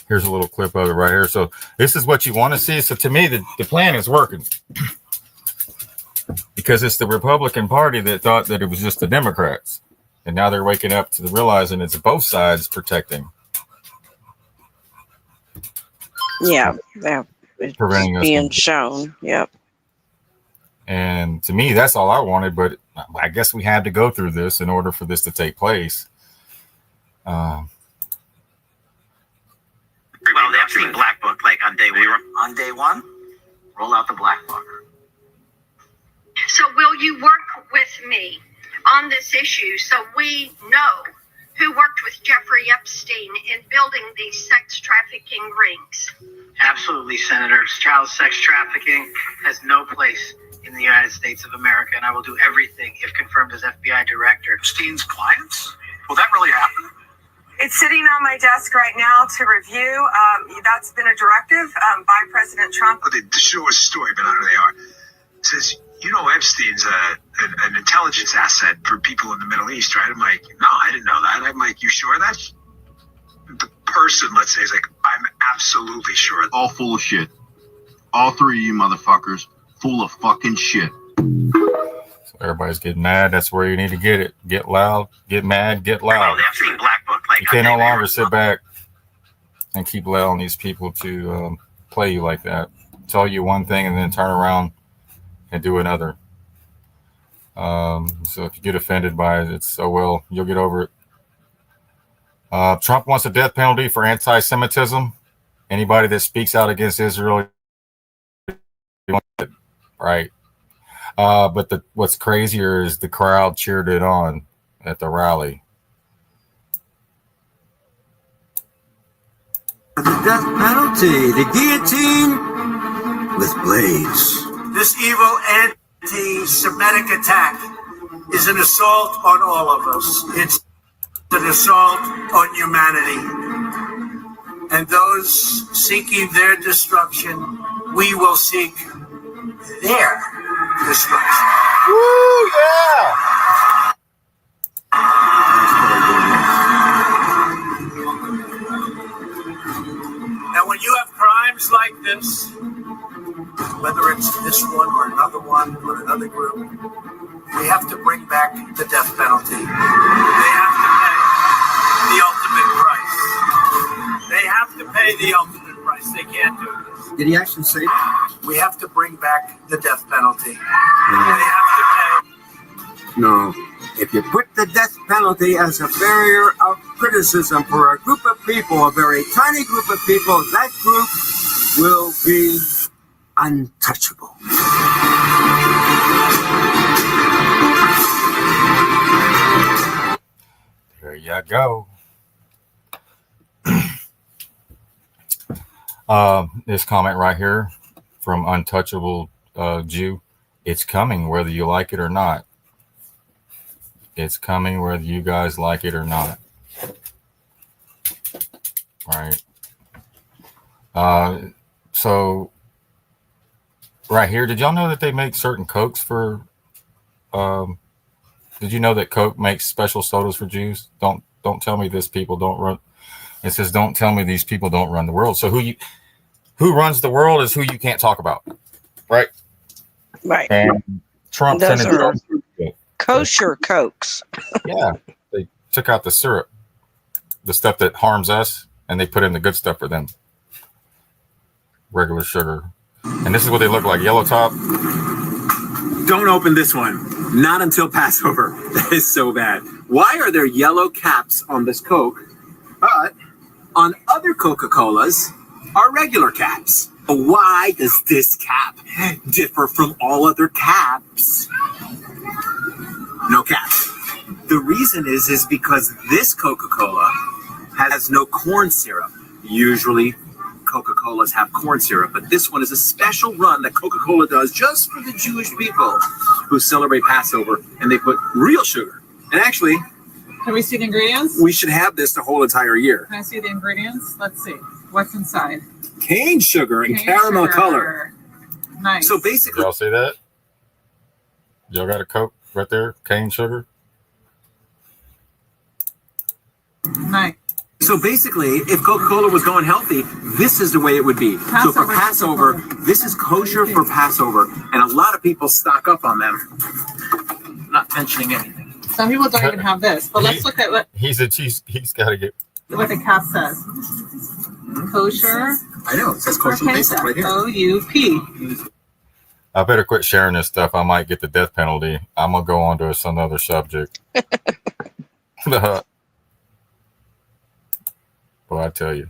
Here's a little clip of it right here. So this is what you want to see. So to me, the plan is working because it's the Republican Party that thought that it was just the Democrats. And now they're waking up to realizing it's both sides protecting. Yeah, it's Preventing us being from- shown. Yep. And to me, that's all I wanted. But I guess we had to go through this in order for this to take place. Well, the Epstein Black Book, like on day one, roll out the Black Book. So will you work with me on this issue so we know who worked with Jeffrey Epstein in building these sex trafficking rings? Absolutely, Senators. Child sex trafficking has no place in the United States of America, and I will do everything, if confirmed as FBI director. Epstein's clients? Will that really happen? It's sitting on my desk right now to review. That's been a directive by President Trump. Oh, the shortest story, but I know they are. It says, Epstein's an intelligence asset for people in the Middle East, right? I'm like, no, I didn't know that. I'm like, you sure that's the person, let's say, is like, I'm absolutely sure. All full of shit. All three of you motherfuckers full of fucking shit. So everybody's getting mad. That's where you need to get it. Get loud, get mad, get Well, loud. the Epstein Black Book, like You can no longer sit back and keep allowing these people to play you like that. Tell you one thing and then turn around and do another. So if you get offended by it, it's well, you'll get over it. Trump wants a death penalty for anti-Semitism. Anybody that speaks out against Israel, right? But what's crazier is the crowd cheered it on at the rally. The death penalty, the guillotine with blades. This evil anti-Semitic attack is an assault on all of us. It's an assault on humanity. And those seeking their destruction, we will seek their destruction. Woo, yeah! Now, when you have crimes like this, whether it's this one or another one or another group, we have to bring back the death penalty. They have to pay the ultimate price. They have to pay the ultimate price. They can't do this. Did he actually say that? We have to bring back the death penalty. They have to pay. No. If you put the death penalty as a barrier of criticism for a group of people, a very tiny group of people, that group will be untouchable. There you go. This comment right here from Untouchable Jew. It's coming whether you like it or not. It's coming whether you guys like it or not. Right. So right here, did y'all know that they make certain Cokes for the Did you know that Coke makes special sodas for Jews? Don't tell me these people don't run. It says, don't tell me these people don't run the world. So who runs the world is who you can't talk about, right? Right. And Trump Those sent are it. kosher Cokes. Yeah, they took out the syrup, the stuff that harms us, and they put in the good stuff for them. Regular sugar. And this is what they look like. Yellow top. Don't open this one. Not until Passover. That is so bad. Why are there yellow caps on this Coke, but on other Coca-Colas are regular caps? Why does this cap differ from all other caps? No caps. The reason is because this Coca-Cola has no corn syrup. Usually Coca-Colas have corn syrup, but this one is a special run that Coca-Cola does just for the Jewish people who celebrate Passover, and they put real sugar. And actually, can we see the ingredients? We should have this the whole entire year. Can I see the ingredients? Let's see. What's inside? Cane sugar and caramel color. Nice. So basically, y'all see that? Y'all got a Coke right there? Cane sugar? Nice. So basically, if Coca-Cola was going healthy, this is the way it would be. So for Passover, this is kosher for Passover, and a lot of people stock up on them. Not mentioning anything. Some people don't even have this, but let's look at what he's got to get what the cap says. Kosher. I know, it says kosher basic right here. O-U-P. I better quit sharing this stuff. I might get the death penalty. I'm going to go on to some other subject. Well, I tell you,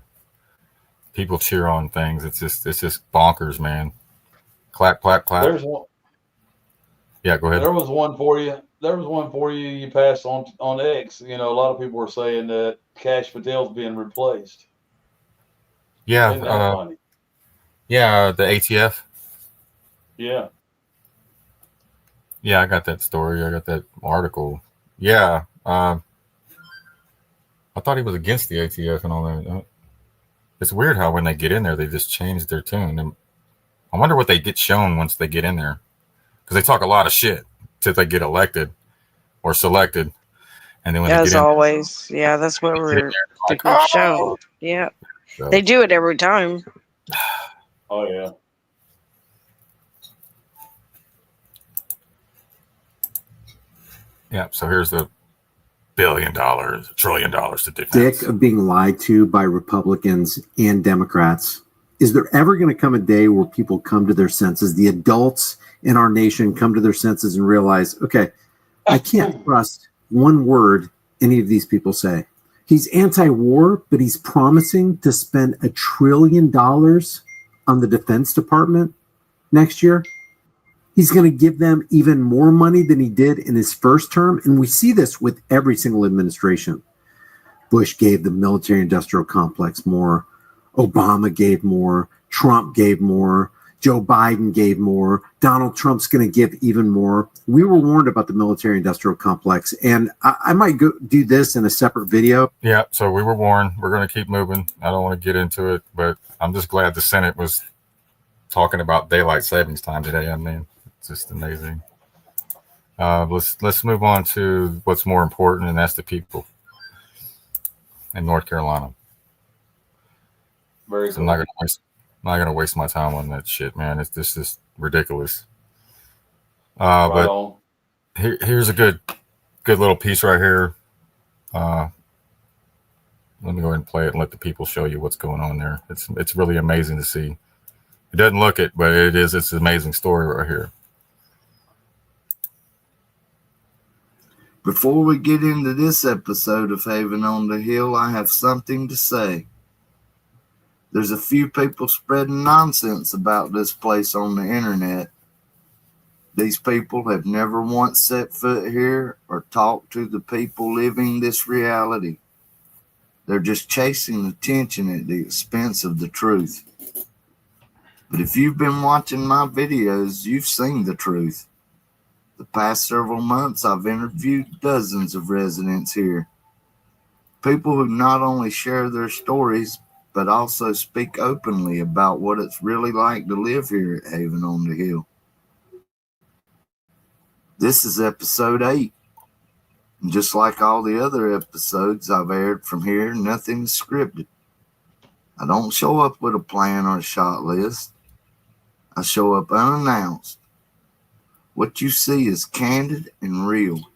people cheer on things. It's just bonkers, man. Clap, clap, clap. There's one. Yeah, go ahead. There was one for you. You passed on X. You know, a lot of people were saying that Kash Patel's being replaced. Yeah. Isn't that funny? Yeah, the ATF. Yeah. Yeah, I got that story. I got that article. Yeah. I thought he was against the ATF and all that. It's weird how when they get in there, they just change their tune. And I wonder what they get shown once they get in there. Because they talk a lot of shit till they get elected or selected. And then when As they get always. Yeah, that's what we're like, shown. Yeah. So, They do it every time. Oh, yeah. yeah, so here's the $1 billion, $1 trillion to defense. Sick of being lied to by Republicans and Democrats. Is there ever going to come a day where people come to their senses, the adults in our nation come to their senses and realize, okay, I can't trust one word any of these people say. He's anti-war, but he's promising to spend $1 trillion on the Defense Department next year. He's going to give them even more money than he did in his first term. And we see this with every single administration. Bush gave the military-industrial complex more. Obama gave more. Trump gave more. Joe Biden gave more. Donald Trump's going to give even more. We were warned about the military-industrial complex. And I might go do this in a separate video. Yeah, so we were warned. We're going to keep moving. I don't want to get into it, but I'm just glad the Senate was talking about daylight savings time today. I mean, it's just amazing. Let's move on to what's more important, and that's the people in North Carolina. Very cool. I'm not gonna waste my time on that shit, man. It's just ridiculous. But here's a good little piece right here. Let me go ahead and play it and let the people show you what's going on there. It's really amazing to see. It doesn't look it, but it's an amazing story right here. Before we get into this episode of Haven on the Hill, I have something to say. There's a few people spreading nonsense about this place on the internet. These people have never once set foot here or talked to the people living this reality. They're just chasing attention at the expense of the truth. But if you've been watching my videos, you've seen the truth. The past several months, I've interviewed dozens of residents here. People who not only share their stories, but also speak openly about what it's really like to live here at Haven on the Hill. This is episode 8. And just like all the other episodes I've aired from here, nothing's scripted. I don't show up with a plan or a shot list. I show up unannounced. What you see is candid and real.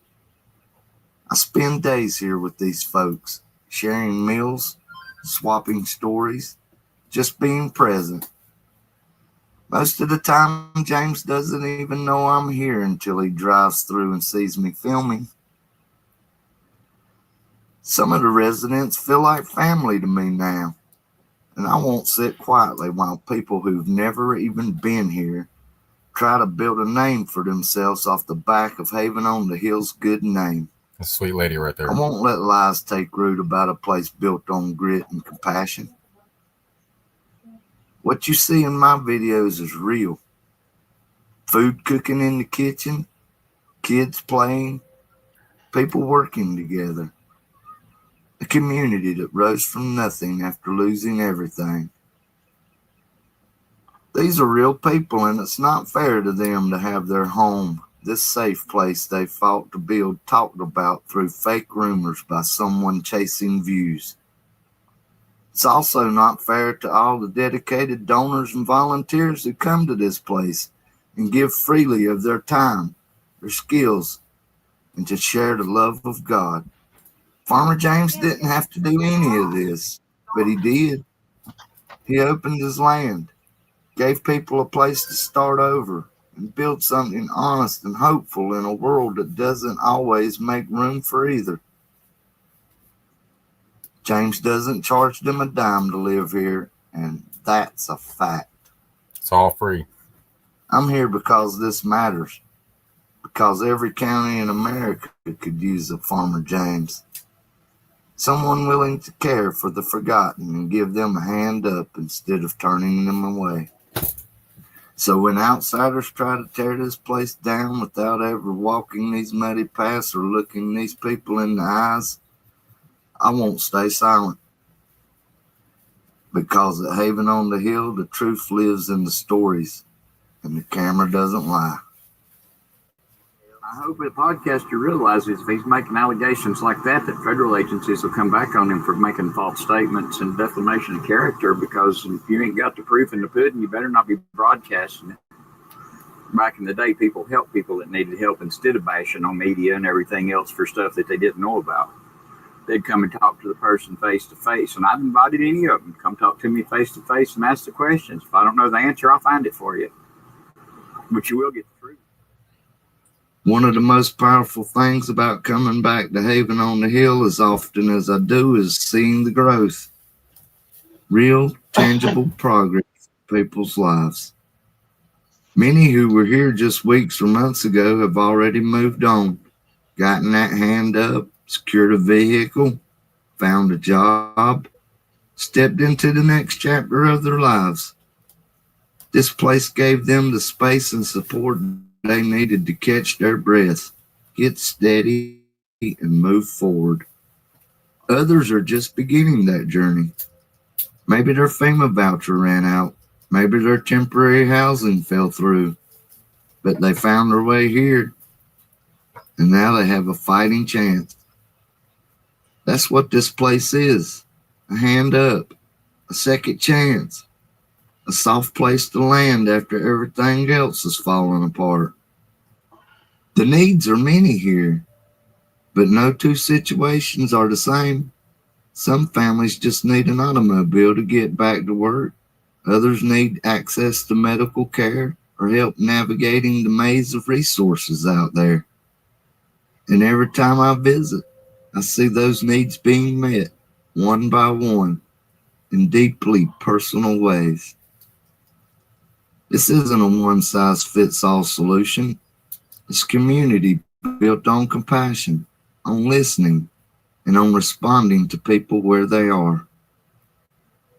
I spend days here with these folks, sharing meals, swapping stories, just being present. Most of the time, James doesn't even know I'm here until he drives through and sees me filming. Some of the residents feel like family to me now, and I won't sit quietly while people who've never even been here try to build a name for themselves off the back of Haven on the Hill's good name. A sweet lady right there. I won't let lies take root about a place built on grit and compassion. What you see in my videos is real. Food cooking in the kitchen, kids playing, people working together. A community that rose from nothing after losing everything. These are real people, and it's not fair to them to have their home, this safe place they fought to build, talked about through fake rumors by someone chasing views. It's also not fair to all the dedicated donors and volunteers who come to this place and give freely of their time, their skills, and to share the love of God. Farmer James didn't have to do any of this, but he did. He opened his land, gave people a place to start over, and build something honest and hopeful in a world that doesn't always make room for either. James doesn't charge them a dime to live here, and that's a fact. It's all free. I'm here because this matters, because every county in America could use a Farmer James. Someone willing to care for the forgotten and give them a hand up instead of turning them away. So when outsiders try to tear this place down without ever walking these muddy paths or looking these people in the eyes, I won't stay silent. Because at Haven on the Hill, the truth lives in the stories, and the camera doesn't lie. I hope the podcaster realizes if he's making allegations like that federal agencies will come back on him for making false statements and defamation of character, because if you ain't got the proof in the pudding, you better not be broadcasting it. Back in the day, people helped people that needed help instead of bashing on media and everything else for stuff that they didn't know about. They'd come and talk to the person face to face, and I've invited any of them to come talk to me face to face and ask the questions. If I don't know the answer, I'll find it for you. But you will get the truth. One of the most powerful things about coming back to Haven on the Hill as often as I do is seeing the growth. Real, tangible progress in people's lives. Many who were here just weeks or months ago have already moved on, gotten that hand up, secured a vehicle, found a job, stepped into the next chapter of their lives. This place gave them the space and support they needed to catch their breath, get steady, and move forward. Others are just beginning that journey. Maybe their FEMA voucher ran out. Maybe their temporary housing fell through. But they found their way here, and now they have a fighting chance. That's what this place is. A hand up, a second chance, a soft place to land after everything else is falling apart. The needs are many here, but no two situations are the same. Some families just need an automobile to get back to work. Others need access to medical care or help navigating the maze of resources out there. And every time I visit, I see those needs being met one by one in deeply personal ways. This isn't a one-size-fits-all solution. It's community built on compassion, on listening, and on responding to people where they are.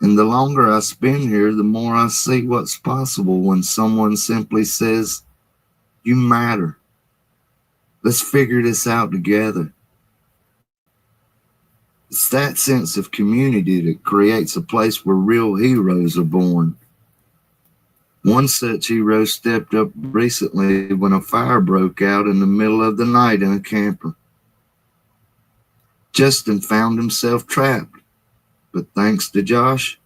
And the longer I spend here, the more I see what's possible when someone simply says, "You matter. Let's figure this out together." It's that sense of community that creates a place where real heroes are born. One such hero stepped up recently when a fire broke out in the middle of the night in a camper. Justin found himself trapped, but thanks to Josh,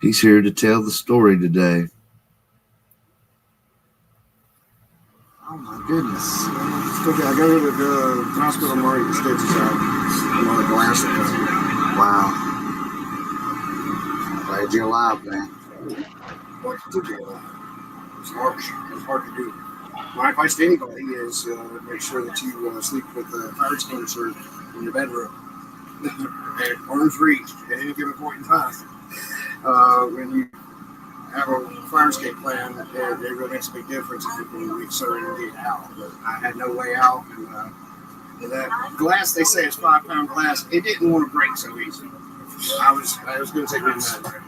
he's here to tell the story today. Oh my goodness. I go to the hospital tomorrow, the stitches out. The glass. Wow. Glad you're alive, man. What to be alive? It's harsh. It's hard to do. My advice to anybody is make sure that you sleep with a fire extinguisher in your bedroom. And arms reached at any given point in time. When you have a fire escape plan, it really makes a big difference if you can reach certain and get out. But I had no way out, and that glass they say is 5-pound glass. It didn't want to break so easy. I was going to take me mad.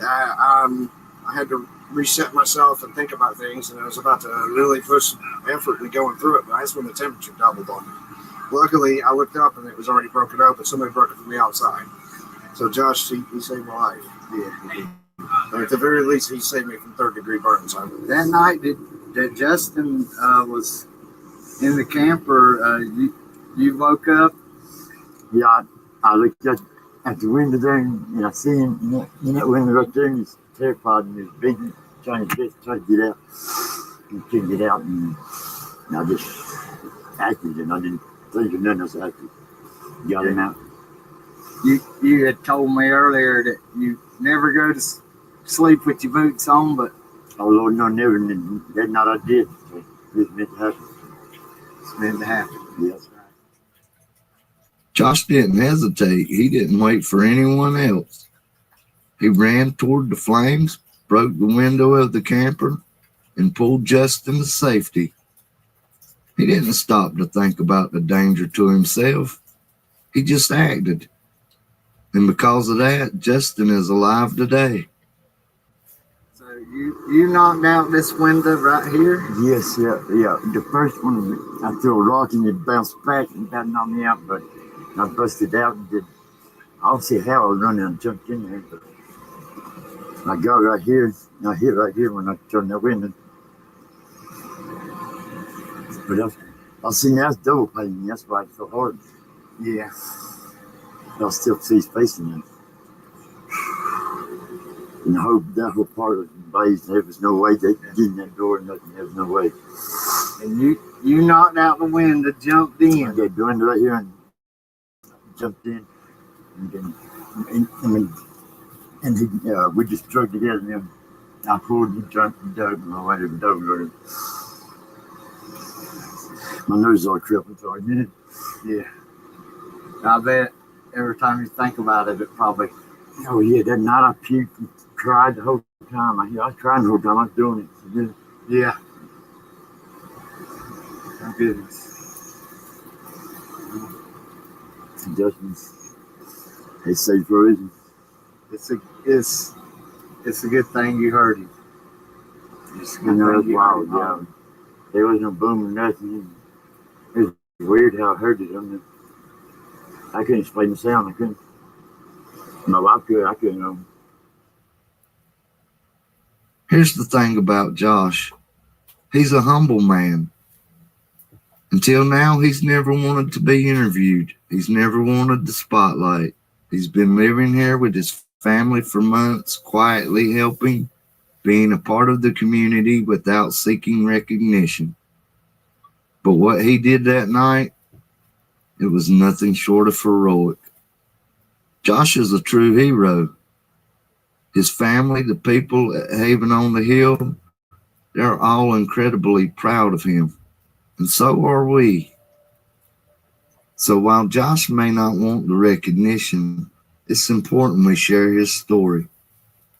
I had to reset myself and think about things, and I was about to really push effort in going through it. But that's when the temperature doubled on me. Luckily, I looked up and it was already broken up, but somebody broke it from the outside. So Josh, he saved my life. Yeah. But at the very least, he saved me from third-degree burns. That night that Justin was in the camper, you woke up? Yeah, I looked at the window there, and I seen him in that window right there, and he's terrified, and he was big, trying to get out. He couldn't get out, and I just acted, and I didn't think of nothing else. I got him out. You had told me earlier that you never go to sleep with your boots on, but oh Lord, no, never. And that night I did. It was meant to happen. It's meant to happen. Yes. Josh didn't hesitate. He didn't wait for anyone else. He ran toward the flames, broke the window of the camper, and pulled Justin to safety. He didn't stop to think about the danger to himself. He just acted. And because of that, Justin is alive today. So you knocked out this window right here? Yes, yeah. The first one, I threw a rock and it bounced back and that knocked me out, but I busted out and did. I don't see how I running and jumped in there, but I got right here. I hit right here when I turned that window. But I seen that's double pain. That's why it's so hard. Yeah. I still see his face in there. And that whole part was blazed. There was no way they could get in that door. Nothing. There was no way. And you knocked out the window, jumped in. I got the window right here and jumped in. And we just drug together. And then I pulled and jumped and dug. And I went and dug. My nose is all crippled, so I did it. Yeah. I bet every time you think about it, it probably. Oh, yeah, that night I puked and cried the whole time. I was crying the whole time I was doing it. Yeah. Oh, goodness. Adjustments. They say for a reason. It's a good thing you heard him. It's a good thing you heard him. Yeah. There was no boom or nothing. It was weird how I heard it. I couldn't explain the sound. I couldn't. No, I couldn't know. Here's the thing about Josh. He's a humble man. Until now, he's never wanted to be interviewed. He's never wanted the spotlight. He's been living here with his family for months, quietly helping, being a part of the community without seeking recognition. But what he did that night, it was nothing short of heroic. Josh is a true hero. His family, the people at Haven on the Hill, they're all incredibly proud of him. And so are we. So while Josh may not want the recognition, it's important we share his story.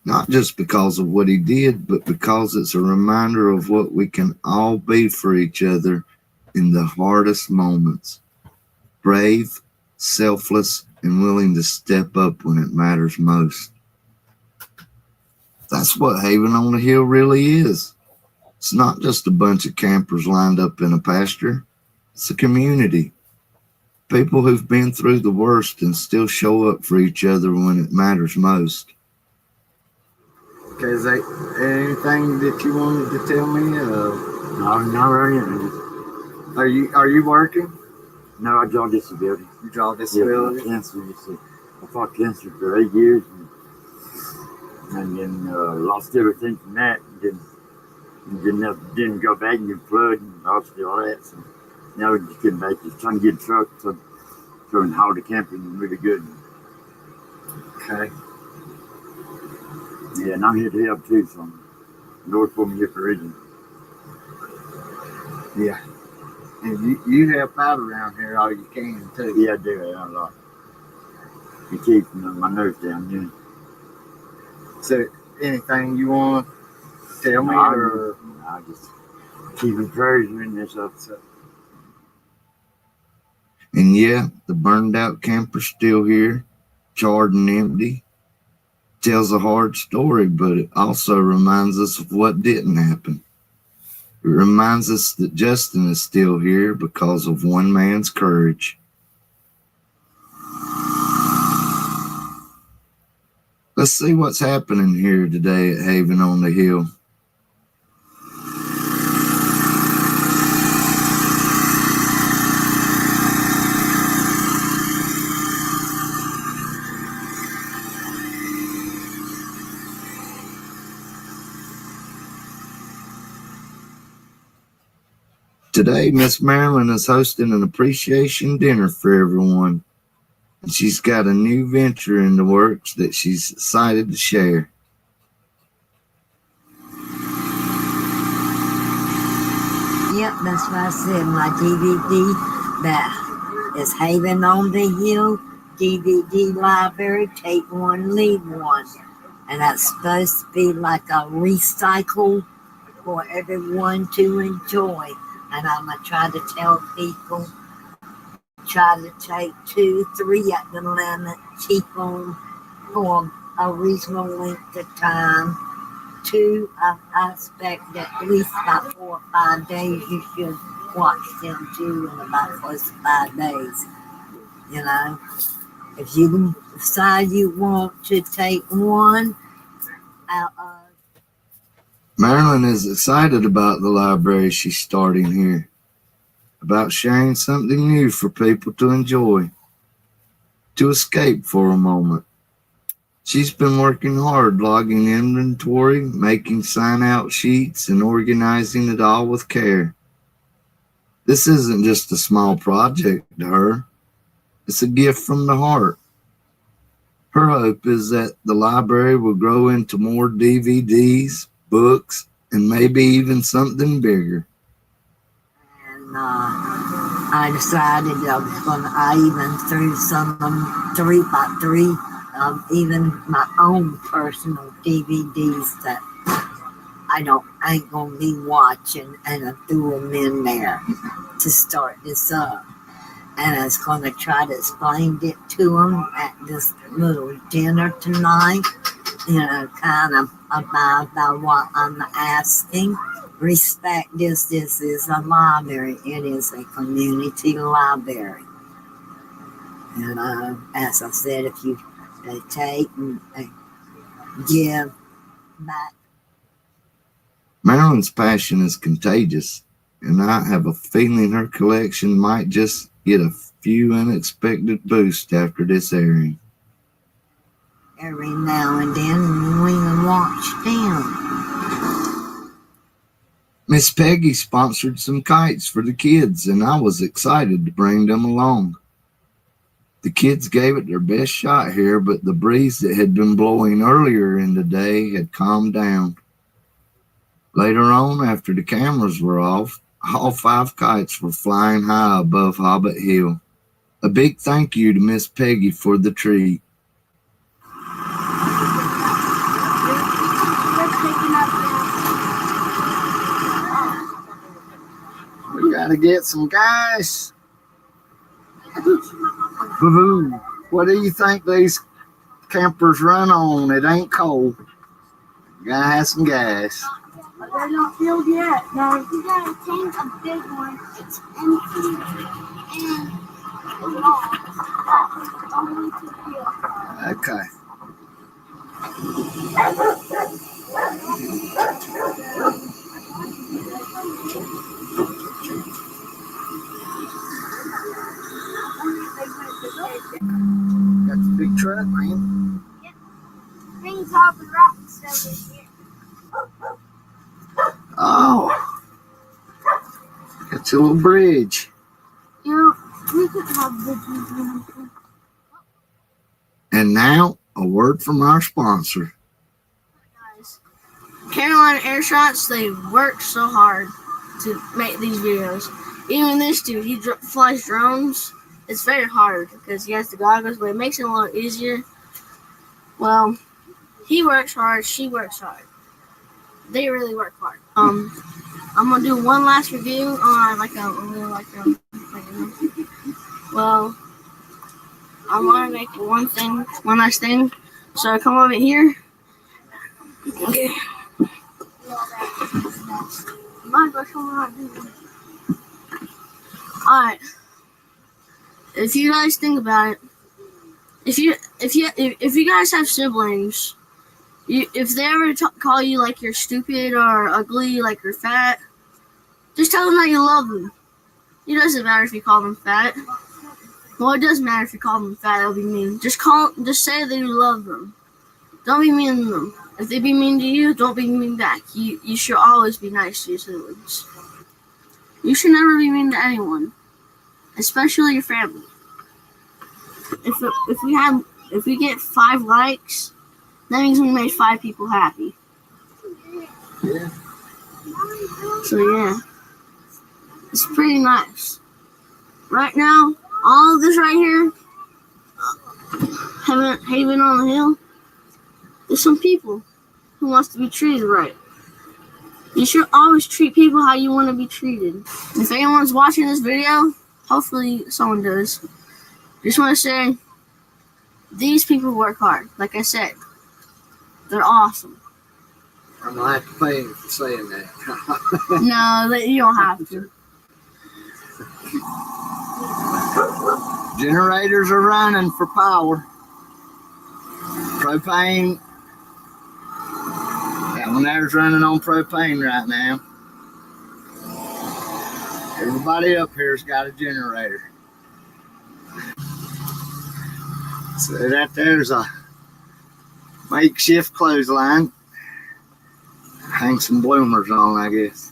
Not just because of what he did, but because it's a reminder of what we can all be for each other in the hardest moments. Brave, selfless, and willing to step up when it matters most. That's what Haven on the Hill really is. It's not just a bunch of campers lined up in a pasture. It's a community. People who've been through the worst and still show up for each other when it matters most. Okay, is there anything that you wanted to tell me? No, not really. Are you working? No, I draw disability. You draw disability? Yeah, cancer, you see. I fought cancer for 8 years and then lost everything from that. Didn't go back and get flood and lost all that. So now we're just getting back, just trying to get a truck so and haul the camping really good. Okay. Yeah, and I'm here to help too, so Lord put me here for a reason. Yeah. And you help out around here all you can too. Yeah, I do a lot. It keeps my nerves down, yeah. So anything you want to tell me or I just keep encouraging this up. And yeah, the burned out camper's still here, charred and empty. Tells a hard story, but it also reminds us of what didn't happen. It reminds us that Justin is still here because of one man's courage. Let's see what's happening here today at Haven on the Hill. Today, Miss Marilyn is hosting an appreciation dinner for everyone. And she's got a new venture in the works that she's excited to share. Yep, that's what I said. My DVD that is Haven on the Hill DVD library. Take one, leave one. And that's supposed to be like a recycle for everyone to enjoy. And I'm going to try to tell people, try to take 2, 3 at the limit, keep them for a reasonable length of time. 2, I expect that at least about 4 or 5 days you should watch them too in about close to 5 days. You know, if you decide you want to take one out of Marilyn is excited about the library she's starting here, about sharing something new for people to enjoy, to escape for a moment. She's been working hard logging inventory, making sign-out sheets, and organizing it all with care. This isn't just a small project to her. It's a gift from the heart. Her hope is that the library will grow into more DVDs, books, and maybe even something bigger. And I decided I even threw some of them, 3 by 3, even my own personal DVDs that I ain't gonna be watching, and I threw them in there to start this up. And I was going to try to explain it to them at this little dinner tonight, you know, kind of about what I'm asking. Respect this. This is a library. It is a community library. And as I said, if they take and give back. Marilyn's passion is contagious, and I have a feeling her collection might just get a few unexpected boosts after this airing. Every now and then we can watch them. Miss Peggy sponsored some kites for the kids, and I was excited to bring them along. The kids gave it their best shot here, but the breeze that had been blowing earlier in the day had calmed down. Later on, after the cameras were off, all 5 kites were flying high above Hobbit Hill. A big thank you to Miss Peggy for the treat. we gotta get some gas. Boo-hoo. What do you think these campers run on? It ain't cold. You gotta have some gas. But they're not filled yet. No. You gotta tank a big one. It's empty and long. Only to fill. Okay. dropping rocks over here. Oh, it's a little bridge. You know, we could have bridges. And now, a word from our sponsor. Carolina Air Shots, they work so hard to make these videos. Even this dude, he flies drones. It's very hard because he has the goggles, but it makes it a little easier. Well, he works hard, she works hard. They really work hard. I'm gonna do one last review on well, I want to make one last thing. So I come over here. Okay. Alright. If you guys think about it, if you guys have siblings, if they ever call you like you're stupid or ugly, like you're fat, just tell them that you love them. It doesn't matter if you call them fat. Well, it does matter if you call them fat. It'll be mean. Just say that you love them. Don't be mean to them. If they be mean to you, don't be mean back. You should always be nice to your siblings. You should never be mean to anyone, especially your family. If we get 5 likes, that means we made 5 people happy. Yeah. So yeah, it's pretty nice. Right now, all of this right here, Haven on the Hill, there's some people who wants to be treated right. You should always treat people how you want to be treated. If anyone's watching this video, hopefully someone does, just want to say, these people work hard. Like I said, they're awesome. I'm going to have to pay him for saying that. No, you don't have to. Generators are running for power. Propane. That one there's running on propane right now. Everybody up here's got a generator. So that there's a makeshift clothesline. Hang some bloomers on, I guess.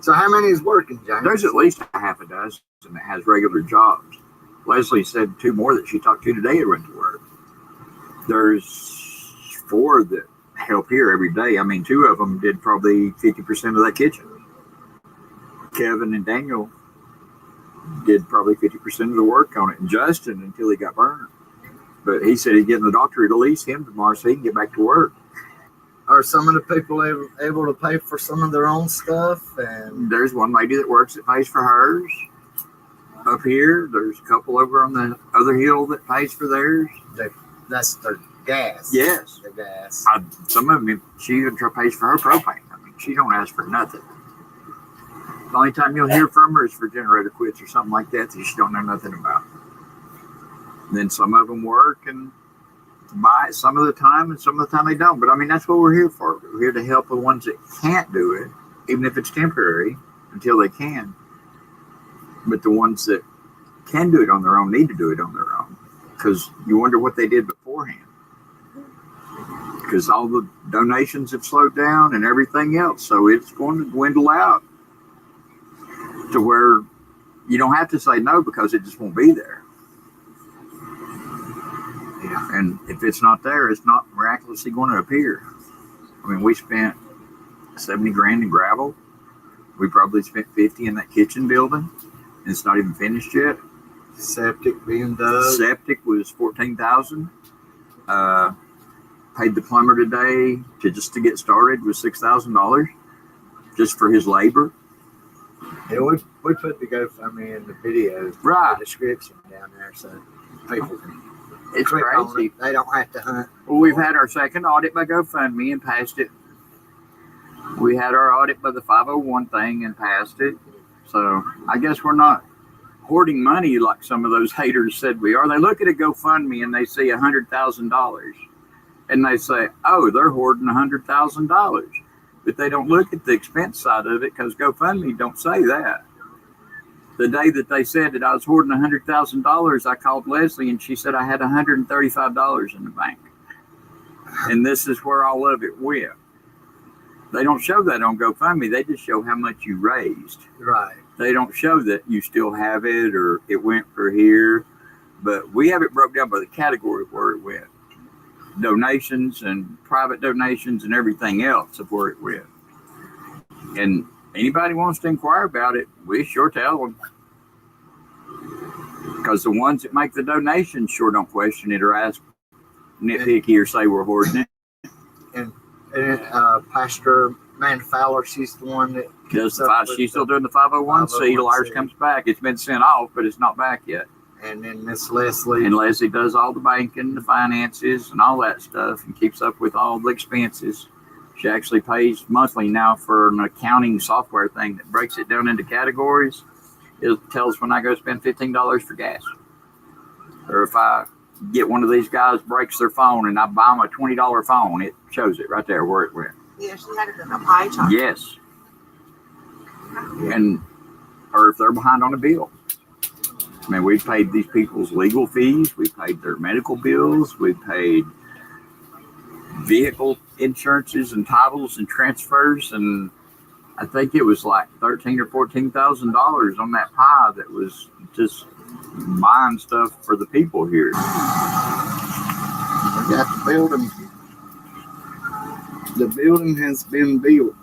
So how many is working, James? There's at least a half a dozen that has regular jobs. Leslie said 2 more that she talked to today went to work. There's 4 that help here every day. I mean, 2 of them did probably 50% of that kitchen. Kevin and Daniel did probably 50% of the work on it, and Justin until he got burned. But he said he's getting the doctor to release him tomorrow so he can get back to work. Are some of the people able to pay for some of their own stuff? And there's one lady that works that pays for hers up here. There's a couple over on the other hill that pays for theirs. That's their gas. Yes. The gas. Some of them, she even pays for her propane. I mean, she don't ask for nothing. The only time you'll hear from her is for generator quits or something like that she don't know nothing about. And then some of them work and buy it some of the time, and some of the time they don't. But I mean, that's what we're here for. We're here to help the ones that can't do it, even if it's temporary, until they can. But the ones that can do it on their own need to do it on their own, because you wonder what they did beforehand. Because all the donations have slowed down and everything else, so it's going to dwindle out to where you don't have to say no because it just won't be there. Yeah, and if it's not there, it's not miraculously going to appear. I mean, we spent 70 grand in gravel. We probably spent 50 in that kitchen building, and it's not even finished yet. Septic being dug. Septic was $14,000. Paid the plumber today just to get started was $6,000 just for his labor. Yeah, we put the GoFundMe in the video, right? The description down there, so people can. It's crazy. They don't have to hunt. Well, we've had our second audit by GoFundMe and passed it. We had our audit by the 501 thing and passed it. So I guess we're not hoarding money like some of those haters said we are. They look at a GoFundMe and they see $100,000 and they say, oh, they're hoarding $100,000. But they don't look at the expense side of it because GoFundMe don't say that. The day that they said that I was hoarding $100,000, I called Leslie and she said I had $135 in the bank. And this is where all of it went. They don't show that on GoFundMe. They just show how much you raised. Right. They don't show that you still have it or it went for here. But we have it broke down by the category of where it went. Donations and private donations and everything else of where it went. And anybody wants to inquire about it, we sure tell them. Because the ones that make the donations sure don't question it or ask nitpicky or say we're hoarding it. And Pastor Amanda Fowler, she's the one that she's still doing the 501c till ours comes back. It's been sent off, but it's not back yet. And then Miss Leslie. And Leslie does all the banking, the finances, and all that stuff, and keeps up with all the expenses. She actually pays monthly now for an accounting software thing that breaks it down into categories. It tells when I go spend $15 for gas. Or if I get one of these guys breaks their phone and I buy them a $20 phone, it shows it right there where it went. Yeah, she had it in a pie chart. Yes. And, or if they're behind on a bill. I mean, we paid these people's legal fees. We paid their medical bills. We paid vehicle insurances and titles and transfers. And I think it was like $13,000 or $14,000 on that pie that was just buying stuff for the people here. We got the building. The building has been built.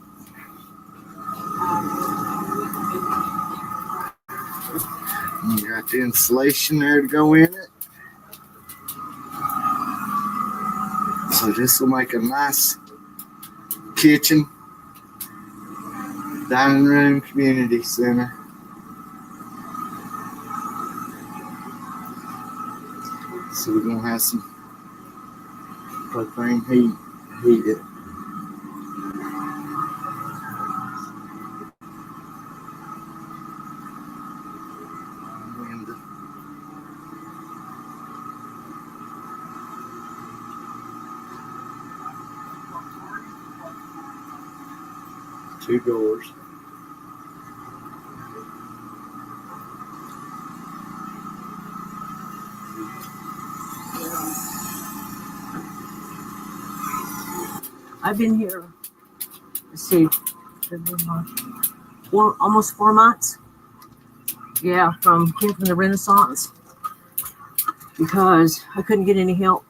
You got the insulation there to go in it. So this will make a nice kitchen, dining room, community center. So we're gonna have some propane heated. Two doors. I've been here, let's see, almost 4 months. Yeah, came from the Renaissance because I couldn't get any help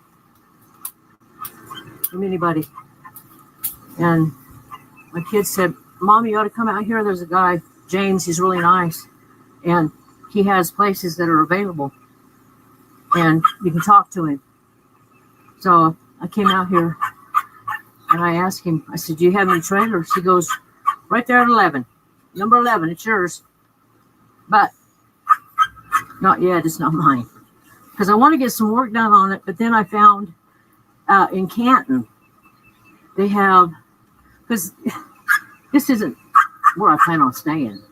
from anybody. And my kids said, Mom, you ought to come out here. There's a guy, James, he's really nice. And he has places that are available. And you can talk to him. So I came out here and I asked him, I said, do you have any trailers? He goes, right there at 11. Number 11, it's yours. But not yet, it's not mine. Because I want to get some work done on it. But then I found in Canton, they have, because this isn't where I plan on staying.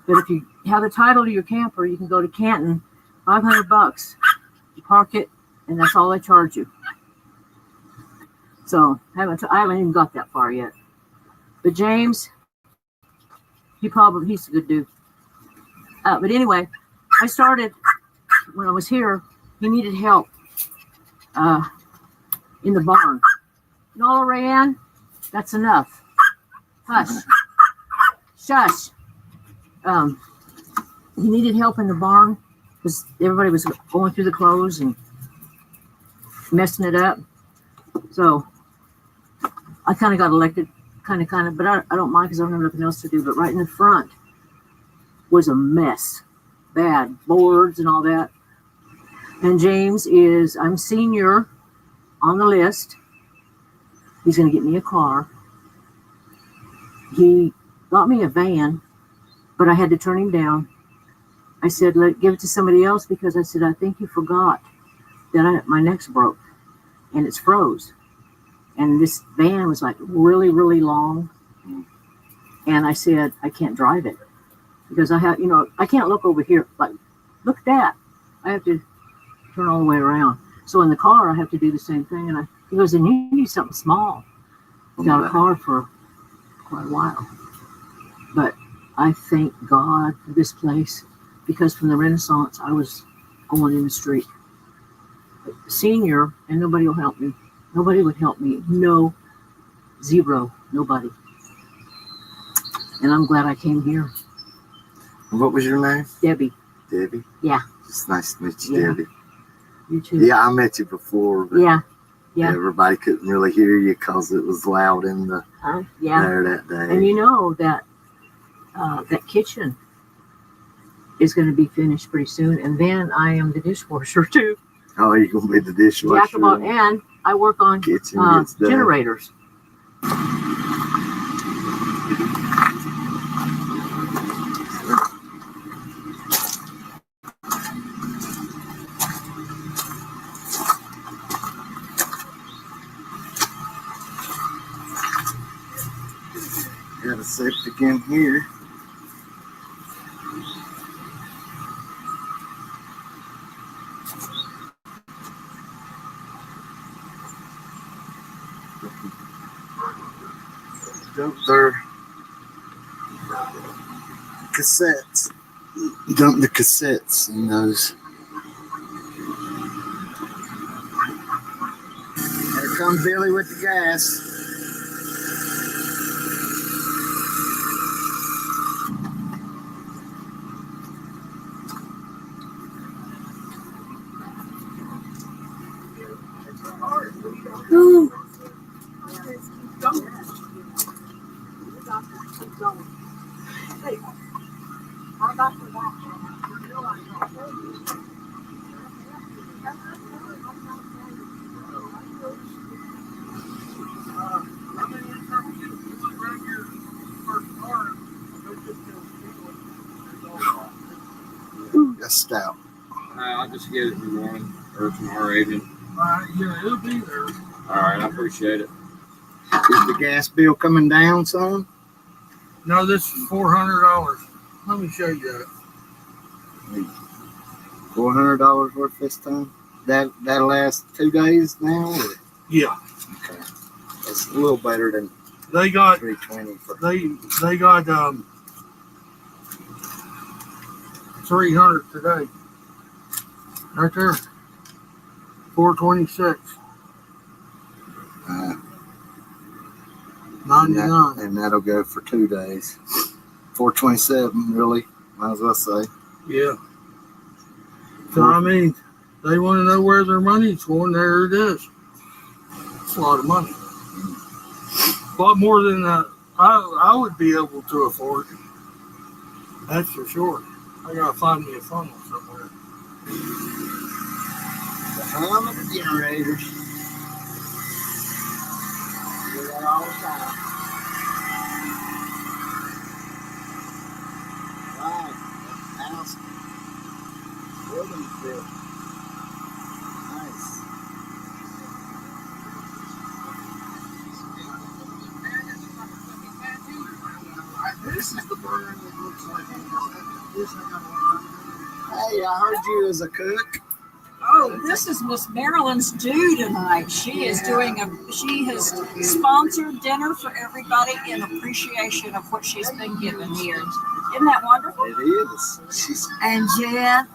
But if you have the title to your camper, you can go to Canton, $500. You park it, and that's all they charge you. So I haven't even got that far yet. But James, he's a good dude. But anyway, I started when I was here. He needed help in the barn. No, Rayanne, that's enough. Hush. Shush. He needed help in the barn because everybody was going through the clothes and messing it up. So I kind of got elected, kind of, but I don't mind because I don't have nothing else to do. But right in the front was a mess. Bad boards and all that. And James I'm senior on the list. He's going to get me a car. He got me a van, but I had to turn him down. I said, give it to somebody else because I said, I think you forgot that my neck's broke and it's froze. And this van was like really, really long. And I said, I can't drive it because I can't look over here. Like, look at that. I have to turn all the way around. So in the car, I have to do the same thing. And he goes, and you need something small. Got a car for quite a while. But I thank God for this place. because from the Renaissance, I was going in the street. Senior, and nobody will help me. Nobody would help me. No, zero, nobody. And I'm glad I came here. What was your name? Debbie. Debbie? Yeah. It's nice to meet you, Yeah. Debbie. You too. Yeah, I met you before, but Yeah. everybody couldn't really hear you because it was loud in the there that day. And you know that that kitchen is going to be finished pretty soon, and then I am the dishwasher too. Oh, you're going to be the dishwasher? Jack about, and I work on Kitchen gets done. generators. Got a septic in here. Dump their cassettes. Dump the cassettes in those. Here comes Billy with the gas. Ooh. That's stout. I'll just get it in the morning or tomorrow evening. Yeah, it'll be there. All right, I appreciate it. Is the gas bill coming down some? No, this is $400. Let me show you that. $400 worth this time? That'll last 2 days now? Or? Yeah. Okay. That's a little better than They got $3.20 for they got 300 today. Right there. 426. 99. And that'll go for 2 days. 427, really. Might as well say. Yeah. So I mean, they want to know where their money's going. There it is. It's a lot of money. A lot more than I would be able to afford. That's for sure. I gotta find me a funnel somewhere. The hum of the generators. Do that all the time. Right. House. Building built. Nice. This is the burn that looks like this. Hey, I heard you as a cook. Oh, this is Miss Marilyn's due tonight. She has sponsored dinner for everybody in appreciation of what she's been given here. Isn't that wonderful? It is. And Jeff,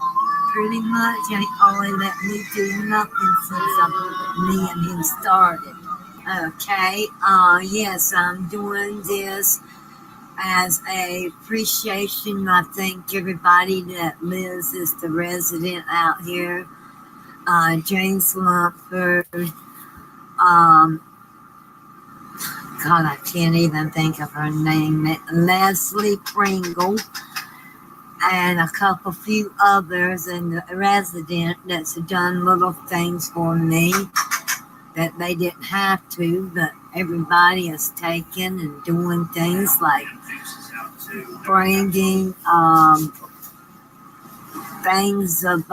pretty much, ain't only let me do nothing since me and him started. Okay, yes, I'm doing this as a appreciation. I thank everybody that lives as the resident out here. James Lumpford, God, I can't even think of her name, Leslie Pringle, and a few others, and the resident that's done little things for me that they didn't have to, but everybody is taking and doing things like bringing things of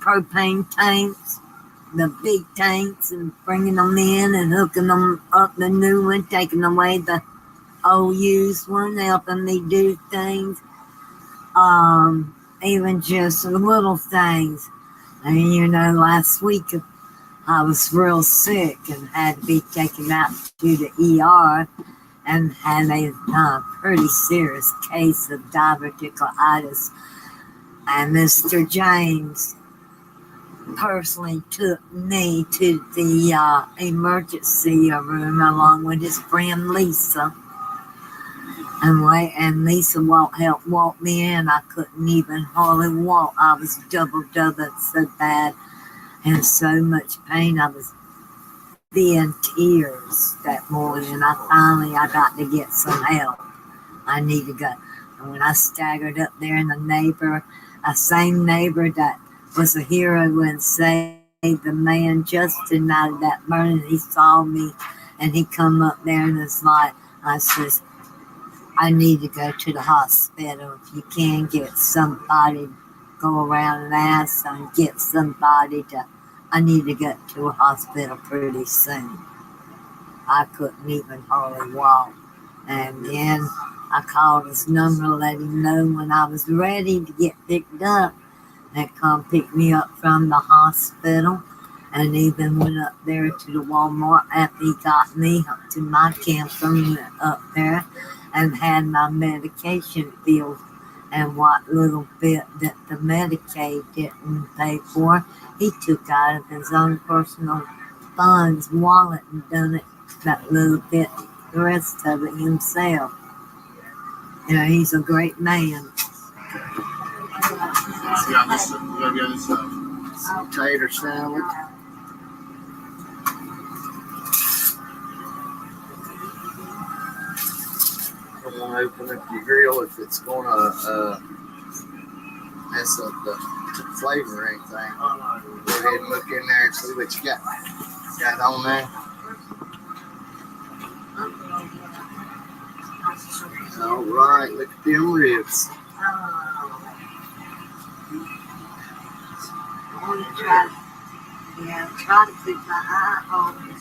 propane tanks, the big tanks, and bringing them in and hooking them up the new one, taking away the old used one, helping me do things, even just little things. And you know, last week I was real sick and had to be taken out to the ER and had a pretty serious case of diverticulitis. And Mr. James personally took me to the emergency room along with his friend Lisa. And Lisa helped walk me in. I couldn't even hardly walk. I was doubled up so bad and so much pain. I was in tears that morning. I got to get some help. I need to go. And when I staggered up there, and a same neighbor that was a hero and saved the man Justin out of that burning, he saw me and he come up there and was like, I says, I need to go to the hospital. If you can get somebody, go around and ask and get somebody I need to get to a hospital pretty soon. I couldn't even hardly walk. And then I called his number, let him know when I was ready to get picked up. And come pick me up from the hospital. And even went up there to the Walmart after he got me up to my camper and went up there and had my medication filled. And what little bit that the Medicaid didn't pay for, he took out of his own personal funds, wallet, and done it that little bit, the rest of it himself. You know, he's a great man. Some tater salad. Come on, open up your grill if it's gonna mess up the flavor or anything. Go ahead and look in there and see what you got on there. All right, look at them ribs. I want to try to keep my eye on it.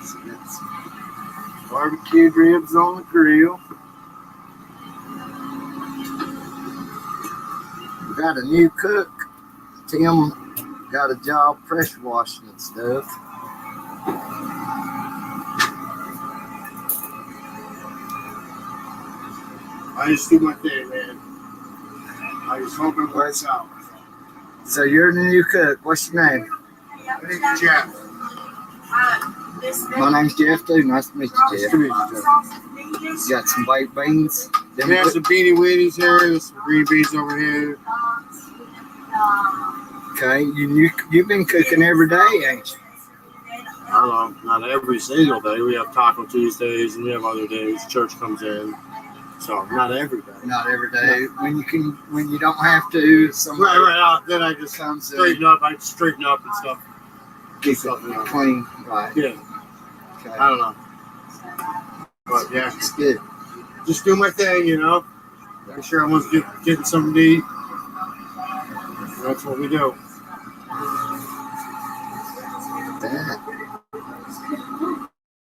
So that's barbecued ribs on the grill. We got a new cook. Tim got a job pressure washing and stuff. I just do my thing, man. I just hope it works out. So you're the new cook. What's your name? My name's Jeff. My name's Jeff too. Nice to meet you, Jeff. You got some baked beans. We have some beanie weenies here. There's some green beans over here. Okay, you've been cooking every day, ain't you? I don't know, not every single day. We have Taco Tuesdays and we have other days. Church comes in. So not every day. Not every day. No. When you don't have to, somebody right. Then I just straighten up. I straighten up and stuff. Keep it clean, right? Yeah. Okay. I don't know. But yeah, it's good. Just do my thing, you know. Make sure everyone's getting something to eat. That's what we do. That.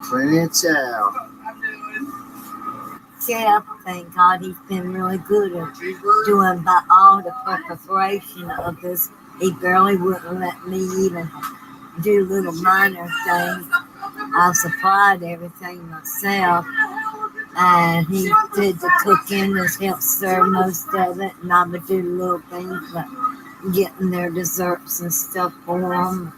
Plenty of chow. Chef, thank God he's been really good at doing all the preparation of this. He barely wouldn't let me even do little minor things. I supplied everything myself, and he did the cooking, just helped serve most of it, and I would do little things like getting their desserts and stuff for them.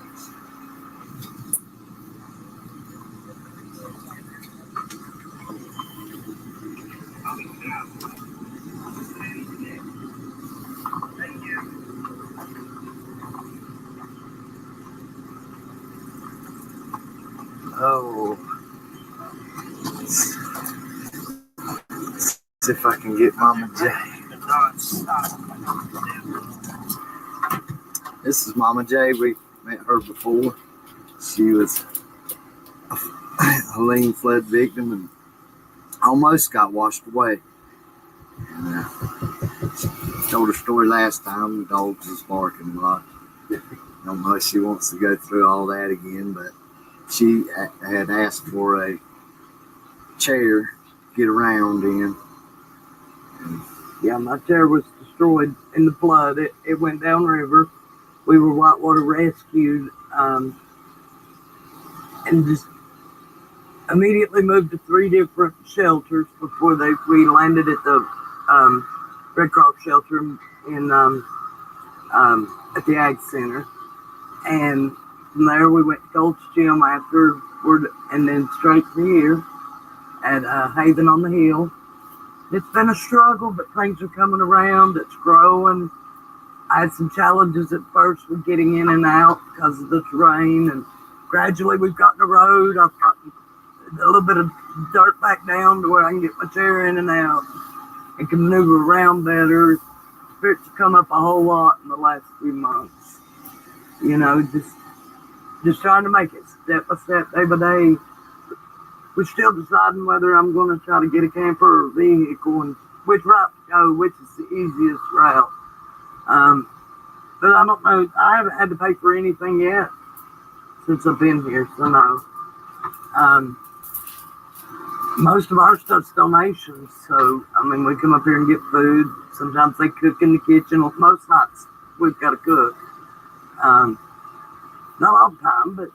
Oh. Let's see if I can get Mama J. This is Mama J. We met her before. She was a Helene flood victim and almost got washed away. And, told her story last time. The dogs was barking a lot. I don't know if she wants to go through all that again, but she had asked for a chair to get around in. Yeah, my chair was destroyed in the flood. It went downriver. We were whitewater rescued, and just immediately moved to 3 different shelters before we landed at the Red Cross shelter in at the Ag Center. And from there we went to Gold's Gym afterward, and then straight to here at Haven on the Hill. It's been a struggle, but things are coming around. It's growing. I had some challenges at first with getting in and out because of the terrain, and gradually we've gotten a road. I've gotten a little bit of dirt back down to where I can get my chair in and out and can maneuver around better. Spirits have come up a whole lot in the last few months. You know, just trying to make it step by step, day by day. We're still deciding whether I'm going to try to get a camper or a vehicle and which route to go, which is the easiest route. But I don't know. I haven't had to pay for anything yet since I've been here, so no. Most of our stuff's donations, so I mean, we come up here and get food. Sometimes they cook in the kitchen. Most nights we've got to cook. Not all the time, but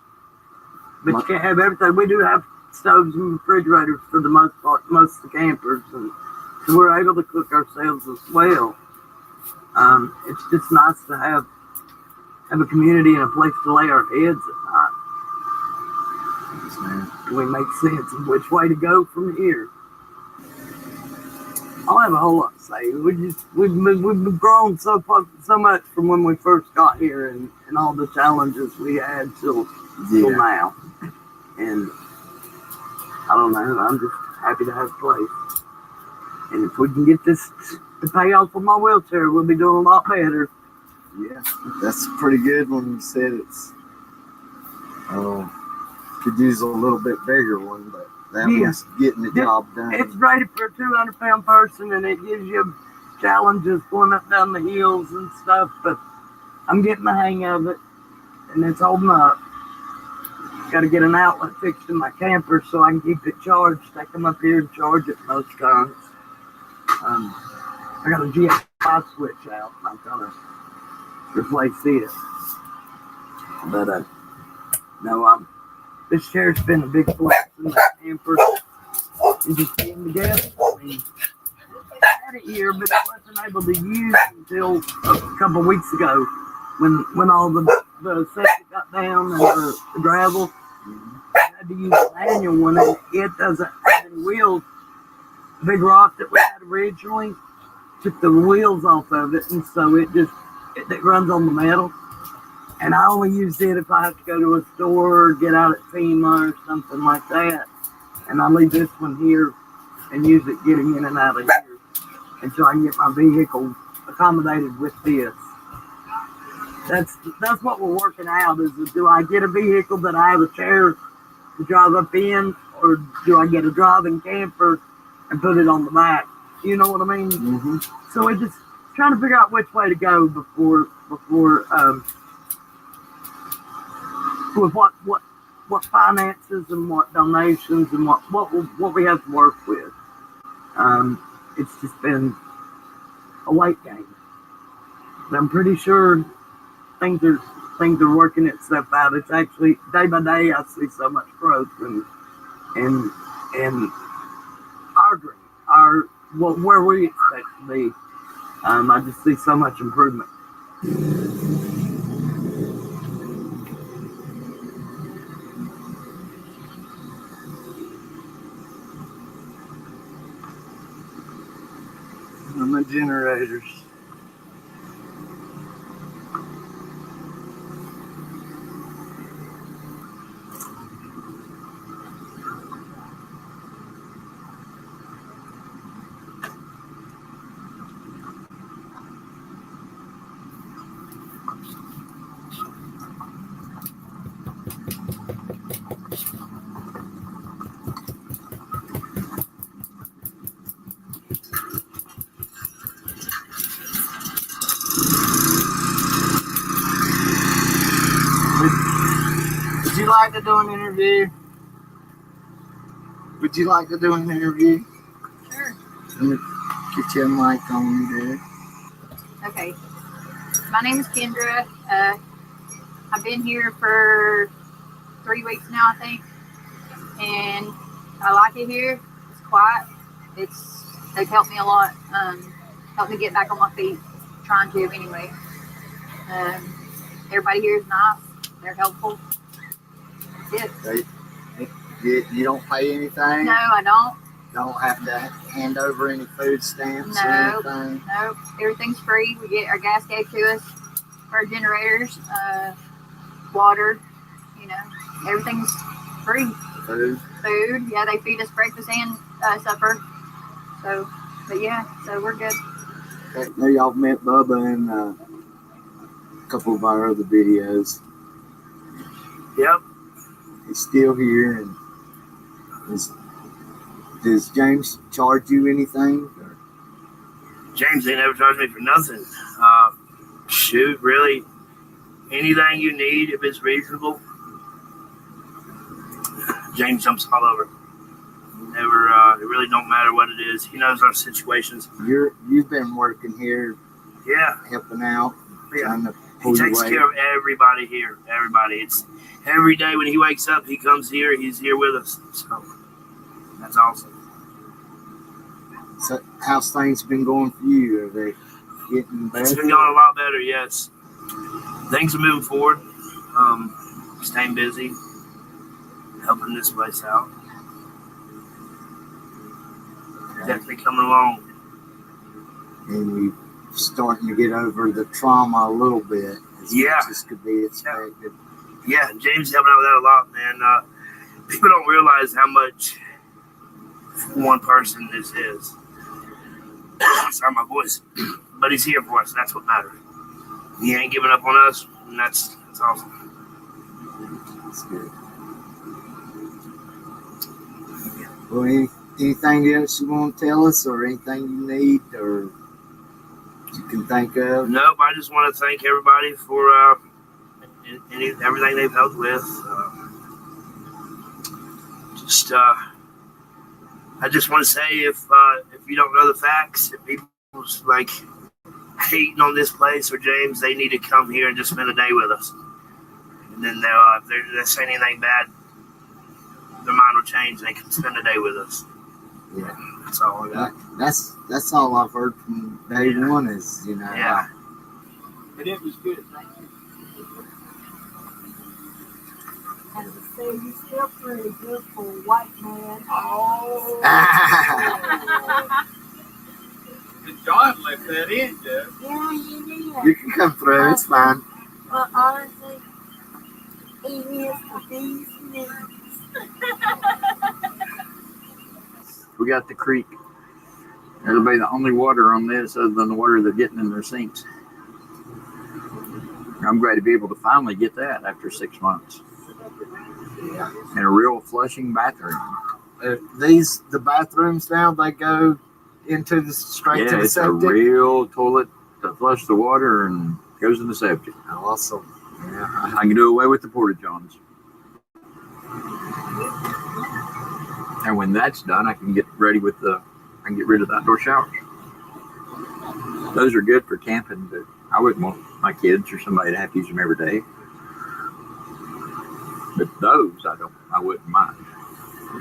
you can't have everything. We do have stoves and refrigerators for the most part, most of the campers, and so we're able to cook ourselves as well. It's just nice to have a community and a place to lay our heads at night. We make sense of which way to go from here. I don't have a whole lot to say. We've grown so much from when we first got here and all the challenges we had till now. And I don't know. I'm just happy to have a place. And if we can get this to pay off for my wheelchair, we'll be doing a lot better. Yeah, that's pretty good when you said it's could use a little bit bigger one, but that one's getting the job done. It's rated for a 200-pound person, and it gives you challenges going up down the hills and stuff, but I'm getting the hang of it, and it's holding up. Got to get an outlet fixed in my camper so I can keep it charged. I come up here and charge it most times. I got a GFI switch out, and I'm going to replace it. But no, this chair's been a big plus in the camper and just being together. I mean, I had it here, but I wasn't able to use it until a couple of weeks ago when all the septic got down and the gravel. I had to use a manual one, and it doesn't have any wheels. The big rock that we had originally took the wheels off of it, and so it runs on the metal. And I only use it if I have to go to a store or get out at FEMA or something like that. And I leave this one here and use it getting in and out of here until I can get my vehicle accommodated with this. That's what we're working out is, do I get a vehicle that I have a chair to drive up in, or do I get a driving camper and put it on the back? You know what I mean? Mm-hmm. So we're just trying to figure out which way to go before with what finances and what donations and what we have to work with. It's just been a weight game. But I'm pretty sure things are working itself out. It's actually day by day I see so much growth and our dream, where we expect to be. I just see so much improvement. My generators. Would you like to do an interview? Would you like to do an interview? Sure. Let me get your mic on there. Okay. My name is Kendra. I've been here for 3 weeks now, I think. And I like it here. It's quiet. They've helped me a lot. Helped me get back on my feet. Trying to anyway. Everybody here is nice. They're helpful. That's it. You don't pay anything? No, I don't. Don't have to hand over any food stamps or No, anything? no. Everything's free. We get our gas gave to us for our generators, water, everything's free. Food? Food, yeah, they feed us breakfast and supper. So we're good. I know y'all met Bubba in a couple of our other videos. Yep. He's still here. And does James charge you anything? James ain't never charged me for nothing. Shoot, really, anything you need, if it's reasonable, James jumps all over. Never, it really don't matter what it is. He knows our situations. You've been working here, yeah, helping out. Yeah. He takes care of everybody here. Everybody. It's every day when he wakes up, he comes here. He's here with us. So that's awesome. So how's things been going for you? Are they getting better? It's been going a lot better. Yes, things are moving forward. Staying busy, helping this place out. Definitely coming along. And you starting to get over the trauma a little bit. As much as could be expected. Yeah, James is helping out with that a lot, man. People don't realize how much one person this is. Sorry, my voice. But he's here for us. That's what matters. He ain't giving up on us, and that's awesome. That's good. Well, anything else you want to tell us, or anything you need, or you can think of? Nope, I just want to thank everybody for everything they've helped with. I just want to say, if you don't know the facts, if people's like hating on this place or James, they need to come here and just spend a day with us. And then if they're saying anything bad, their mind will change and they can spend a day with us. Yeah, that's all I got. That's all I've heard from day one is, Yeah. But it was good. Thank you. And to say you still pretty good for a white man. Oh. John left that in, Jeff. Yeah, you did. You can come through. It's fine. But honestly, he is the bee's knees. We got the creek. That'll be the only water on this other than the water they're getting in their sinks. I'm glad to be able to finally get that after 6 months. Yeah. And a real flushing bathroom. The bathrooms now, they go into straight to the it's septic? a real toilet that flushes the water and goes in the septic. Awesome. Yeah. I can do away with the porta-johns. And when that's done, I can get rid of the outdoor showers. Those are good for camping, but I wouldn't want my kids or somebody to have to use them every day. But those I wouldn't mind.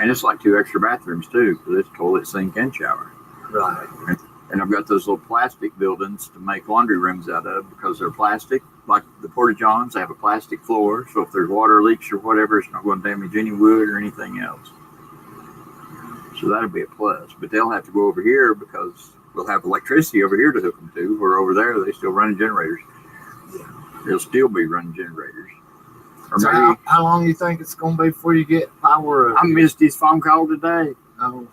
And it's like 2 extra bathrooms too, for this toilet, sink, and shower. Right. And I've got those little plastic buildings to make laundry rooms out of because they're plastic. Like the porta-johns, they have a plastic floor, so if there's water leaks or whatever, it's not going to damage any wood or anything else. So that'll be a plus. But they'll have to go over here because we'll have electricity over here to hook them to, where over there they still running generators. They'll still be running generators. Or So maybe how long do you think it's going to be before you get power? I missed his phone call today. Oh.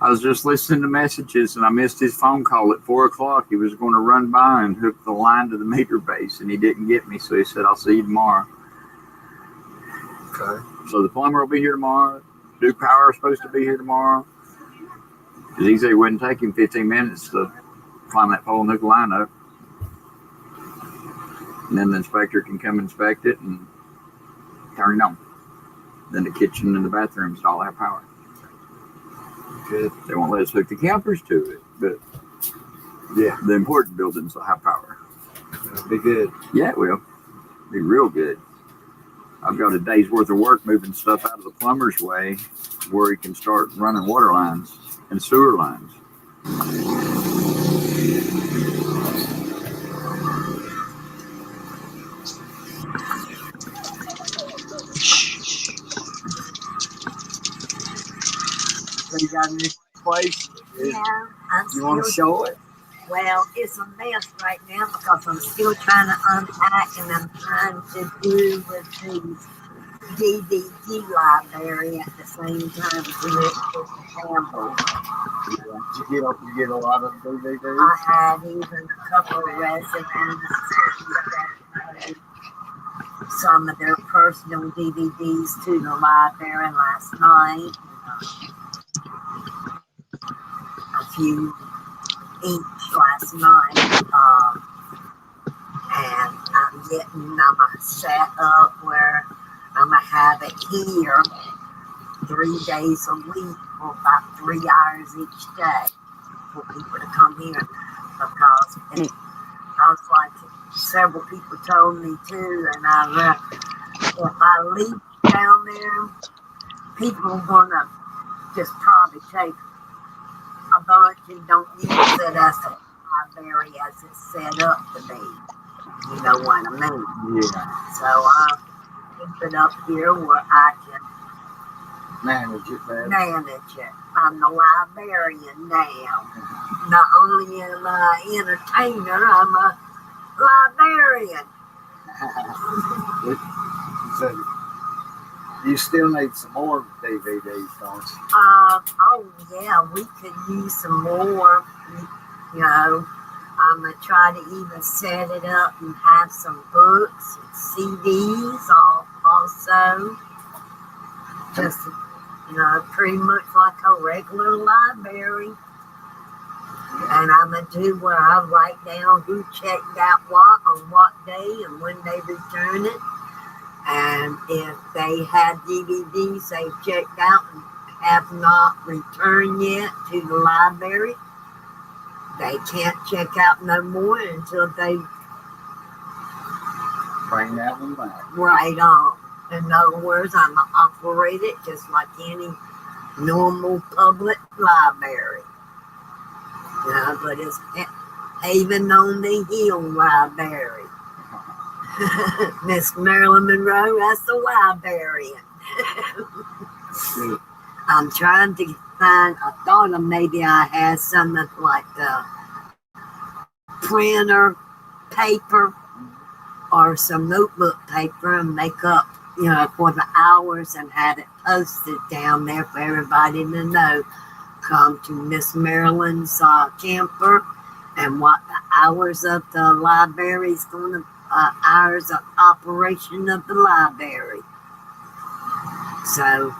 I was just listening to messages and I missed his phone call at 4 o'clock. He was going to run by and hook the line to the meter base and he didn't get me. So he said, I'll see you tomorrow. Okay. So the plumber will be here tomorrow. Duke Power is supposed to be here tomorrow. Because he said it wouldn't take him 15 minutes to climb that pole and hook the line up. And then the inspector can come inspect it and turn it on. Then the kitchen and the bathrooms all have power. Good. They won't let us hook the campers to it, but yeah, the important buildings will have power. It'll be good. Yeah, it will. Be real good. I've got a day's worth of work moving stuff out of the plumber's way where he can start running water lines and sewer lines. So you got a new place? Yeah, You want to show it? Well, it's a mess right now because I'm still trying to unpack and I'm trying to do with these DVD library at the same time to it for Campbell. You get a lot of DVDs? I had even a couple of residents that some of their personal DVDs to the library last night. A few each last night. And I'm set up where I'm going to have it here 3 days a week for about 3 hours each day for people to come here. Because I was like, several people told me too, and if I leave down there, people are going to just probably take a bunch and don't use it as a library as it's set up to be. You know what I mean? Yeah. So I keep it up here where I can manage it. Manage it. I'm the librarian now. Not only am I an entertainer, I'm a librarian. So you still need some more DVDs, don't you? Oh yeah, we could use some more. You know, I'm gonna try to even set it up and have some books and CDs also. Just, you know, pretty much like a regular library. And I'm going to do where I write down who checked out what on what day and when they return it. And if they had DVDs they checked out and have not returned yet to the library, they can't check out no more until they bring that one back. Right on. In other words, I'm going to operate it just like any normal public library. You know, but it's Haven on the Hill Library. Miss Marilyn Monroe, that's the librarian. I'm trying to find, I thought maybe I had something like the printer paper or some notebook paper and make up, you know, for the hours and had it posted down there for everybody to know. Come to Miss Marilyn's camper and what the hours of the library is going to, hours of operation of the library. So,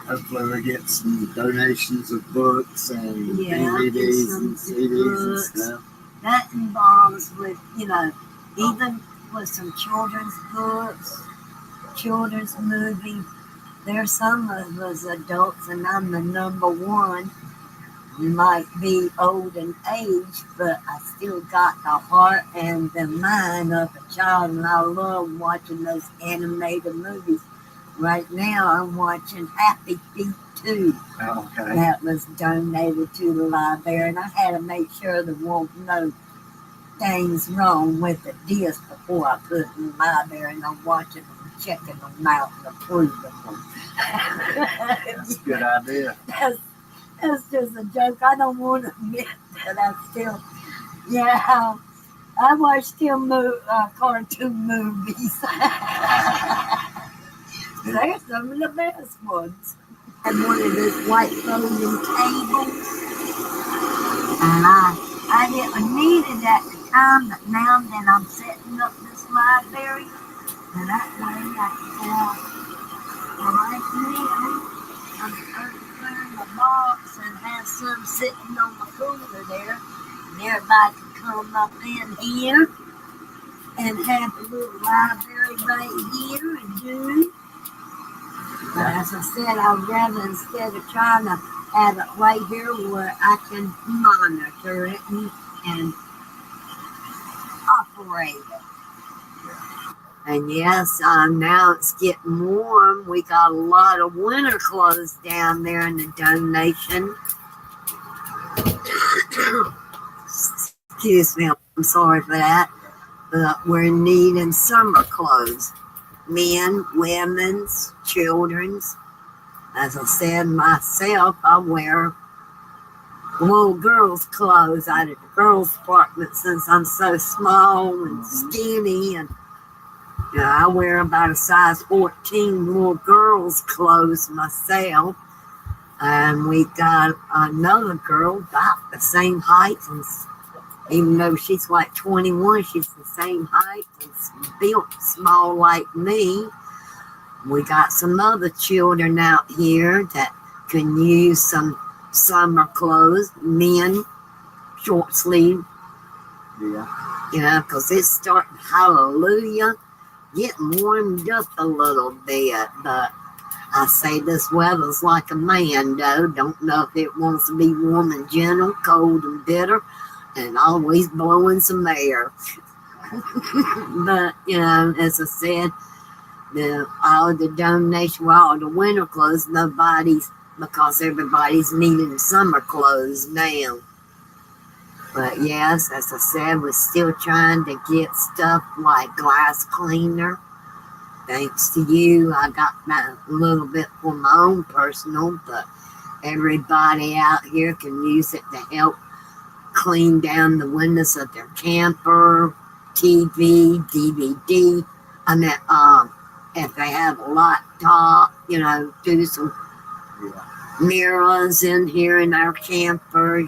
hopefully we get some donations of books and DVDs and CDs and stuff. That involves with, you know, even with some children's books, children's movies. There's some of us adults, and I'm the number one. You might be old in age, but I still got the heart and the mind of a child, and I love watching those animated movies. Right now, I'm watching Happy Feet 2. Okay. That was donated to the library, and I had to make sure there weren't no things wrong with the disc before I put it in the library, and I'm watching them, checking them out, and approving them. That's a good idea. That's just a joke. I don't want to admit that I still, yeah, I watch still cartoon movies. They're some of the best ones. I had one of those white folding tables, and I didn't need it at the time, but now that I'm setting up this library, and that way I can have right now, I'm clearing the box and have some sitting on the cooler there, and everybody can come up in here and have a little library right here and do. But as I said, I'd rather, instead of trying to have it right here where I can monitor it and operate it. And yes, now it's getting warm. We got a lot of winter clothes down there in the donation. Excuse me, I'm sorry for that. But we're needing summer clothes. Men, women's, children's. As I said myself, I wear little girls' clothes out of the girls' department since I'm so small and skinny, and I wear about a size 14 little girls' clothes myself. And we got another girl about the same height, and even though she's like 21, she's the same height and built small like me. We got some other children out here that can use some summer clothes, men, short sleeve. Yeah. Because it's starting, hallelujah, getting warmed up a little bit. But I say this weather's like a man, though. Don't know if it wants to be warm and gentle, cold and bitter, and always blowing some air. But, as I said, all the donation, all the winter clothes, because everybody's needing summer clothes now. But yes, as I said, we're still trying to get stuff like glass cleaner. Thanks to you, I got a little bit for my own personal, but everybody out here can use it to help clean down the windows of their camper, TV, DVD. If they have a laptop, do some mirrors in here in our camper,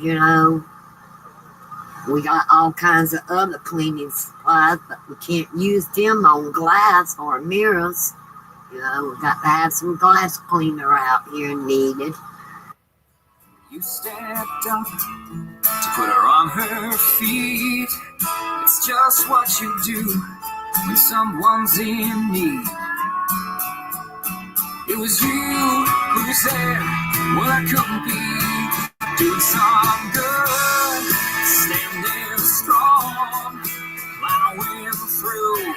We got all kinds of other cleaning supplies, but we can't use them on glass or mirrors. We got to have some glass cleaner out here needed. You stepped up to put her on her feet. It's just what you do when someone's in need. It was you who said, well, I couldn't be doing some good, standing strong, plowing through,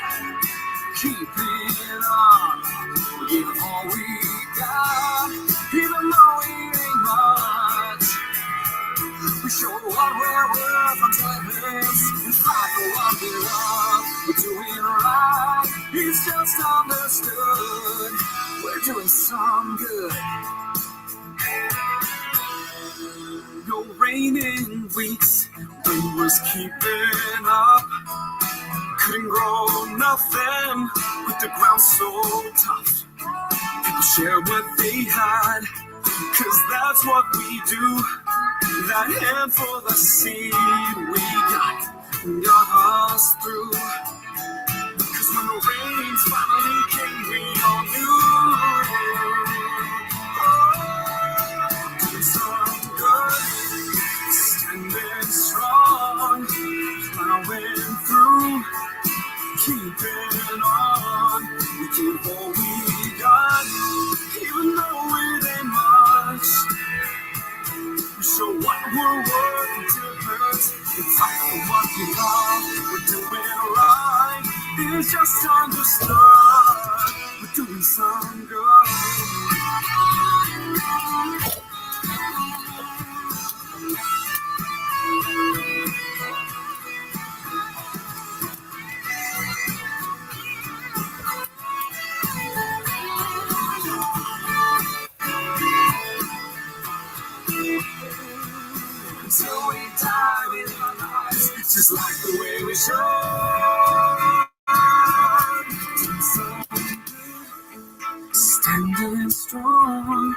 keeping on. We give all we got, even though it ain't much. We show what we're worth until it hurts, and fight for what we love. We're doing right, it's just understood. We're doing some good. No rain in weeks, wind was keeping up. Couldn't grow nothing with the ground so tough. People share what they had, 'cause that's what we do. That handful of seed we got us through. 'Cause when the rains finally came, we all knew. Doing some good, standing strong, plowing through, keeping on. We give all we got, even though it ain't much. So what we're worth until it hurts, and fight for what we love. We're doing right, it's just understood. We're doing some good. Until we die with our lives, just like the way we should. Standing strong,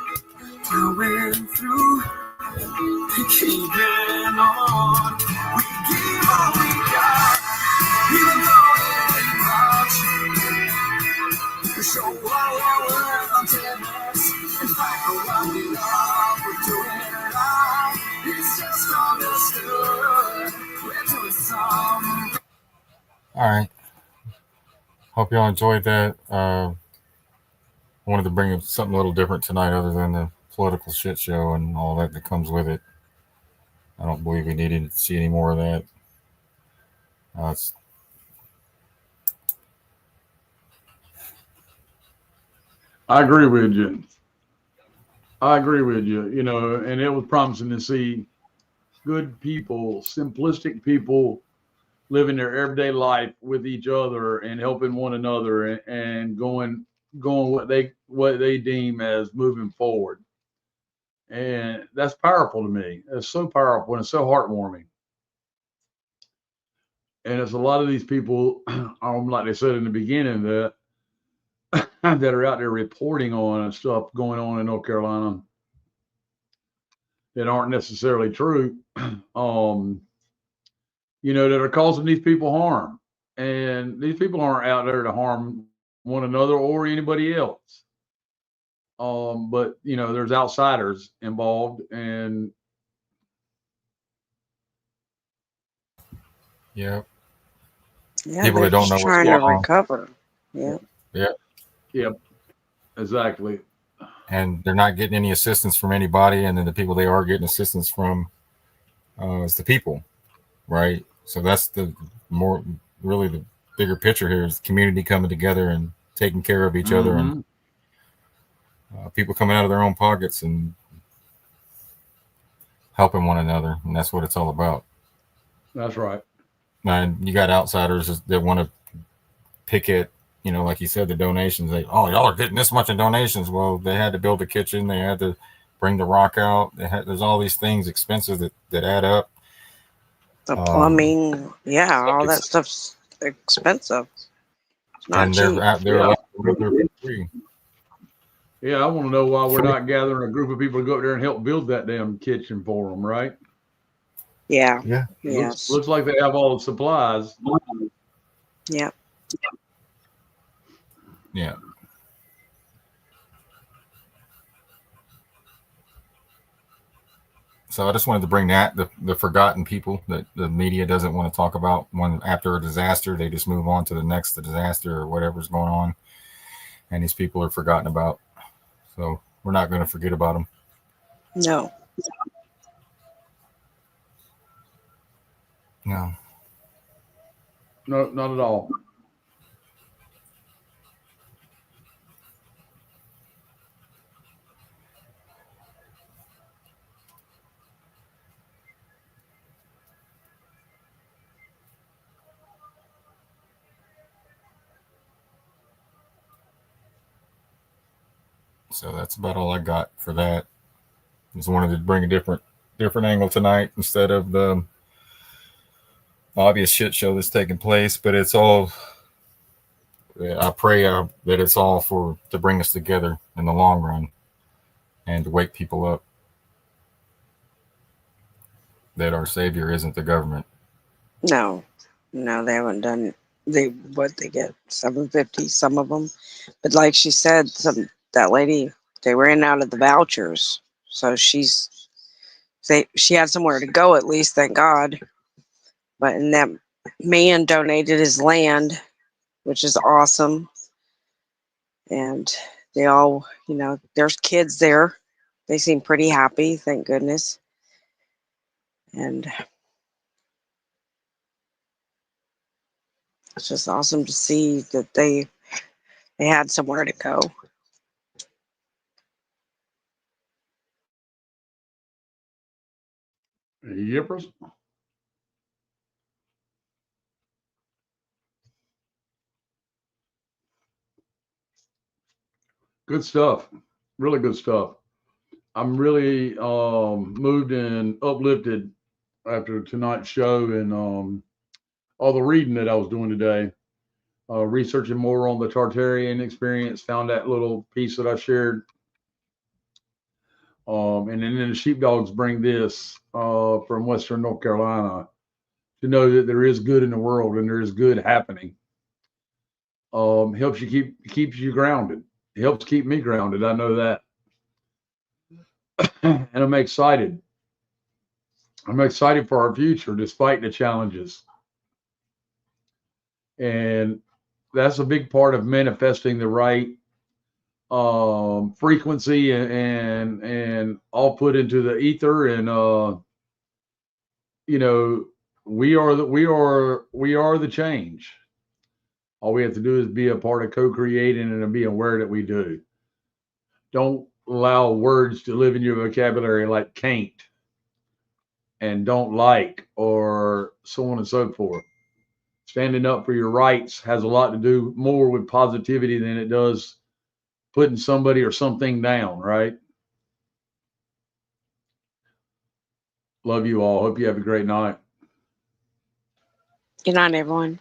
plowing through, keeping on. We give all we got, even though it ain't much. We show what we're worth until it hurts, and fight for what we love. We're doing it right. It's just understood. We're doing some. All right. Hope y'all enjoyed that. I wanted to bring something a little different tonight other than the political shit show and all that comes with it. I don't believe we needed to see any more of that. I agree with you. I agree with you. You know, and it was promising to see good people, simplistic people living their everyday life with each other and helping one another and going what they deem as moving forward. And that's powerful to me. It's so powerful and it's so heartwarming. And it's a lot of these people, like they said in the beginning, that that are out there reporting on stuff going on in North Carolina that aren't necessarily true. Um, that are causing these people harm. And these people aren't out there to harm one another or anybody else. But there's outsiders involved, and Yeah. Yeah, People they're that don't just know what's trying to going on. recover. Yeah. Yeah. Yep, exactly. And they're not getting any assistance from anybody. And then the people they are getting assistance from is the people, right? So that's really the bigger picture here is the community coming together and taking care of each other and people coming out of their own pockets and helping one another. And that's what it's all about. That's right. And you got outsiders that want to pick at, like you said, the donations. Y'all are getting this much in donations. Well, they had to build a kitchen. They had to bring the rock out. There's all these things, expenses that add up. The plumbing, all that stuff's expensive. It's not and cheap. they're allowed to live there for free. Yeah, I want to know why we're not gathering a group of people to go up there and help build that damn kitchen for them, right? Yeah. Yeah. Yes. Looks like they have all the supplies. Yeah. Yeah. So I just wanted to bring that the forgotten people that the media doesn't want to talk about. When after a disaster, they just move on to the next disaster or whatever's going on, and these people are forgotten about. So we're not going to forget about them. No. No. No, not at all. So that's about all I got for that. Just wanted to bring a different angle tonight instead of the obvious shit show that's taking place. But it's all. I pray that it's all to bring us together in the long run, and to wake people up that our savior isn't the government. No, they haven't done. They get $750, some of them, but like she said, that lady, they ran out of the vouchers, so she had somewhere to go at least, thank God. But and that man donated his land, which is awesome, and they all, there's kids there. They seem pretty happy, thank goodness, and. It's just awesome to see that they had somewhere to go. Yippers. Good stuff. Really good stuff. I'm really moved and uplifted after tonight's show and all the reading that I was doing today. Researching more on the Tartarian experience, found that little piece that I shared. And then the sheepdogs bring this from Western North Carolina to know that there is good in the world and there is good happening. Helps you keeps you grounded. It helps keep me grounded. I know that. And I'm excited. I'm excited for our future despite the challenges. And that's a big part of manifesting the right frequency and all put into the ether. And we are the change. All we have to do is be a part of co-creating and be aware that we do. Don't allow words to live in your vocabulary like can't and don't like or so on and so forth. Standing up for your rights has a lot to do more with positivity than it does putting somebody or something down, right? Love you all. Hope you have a great night. Good night, everyone.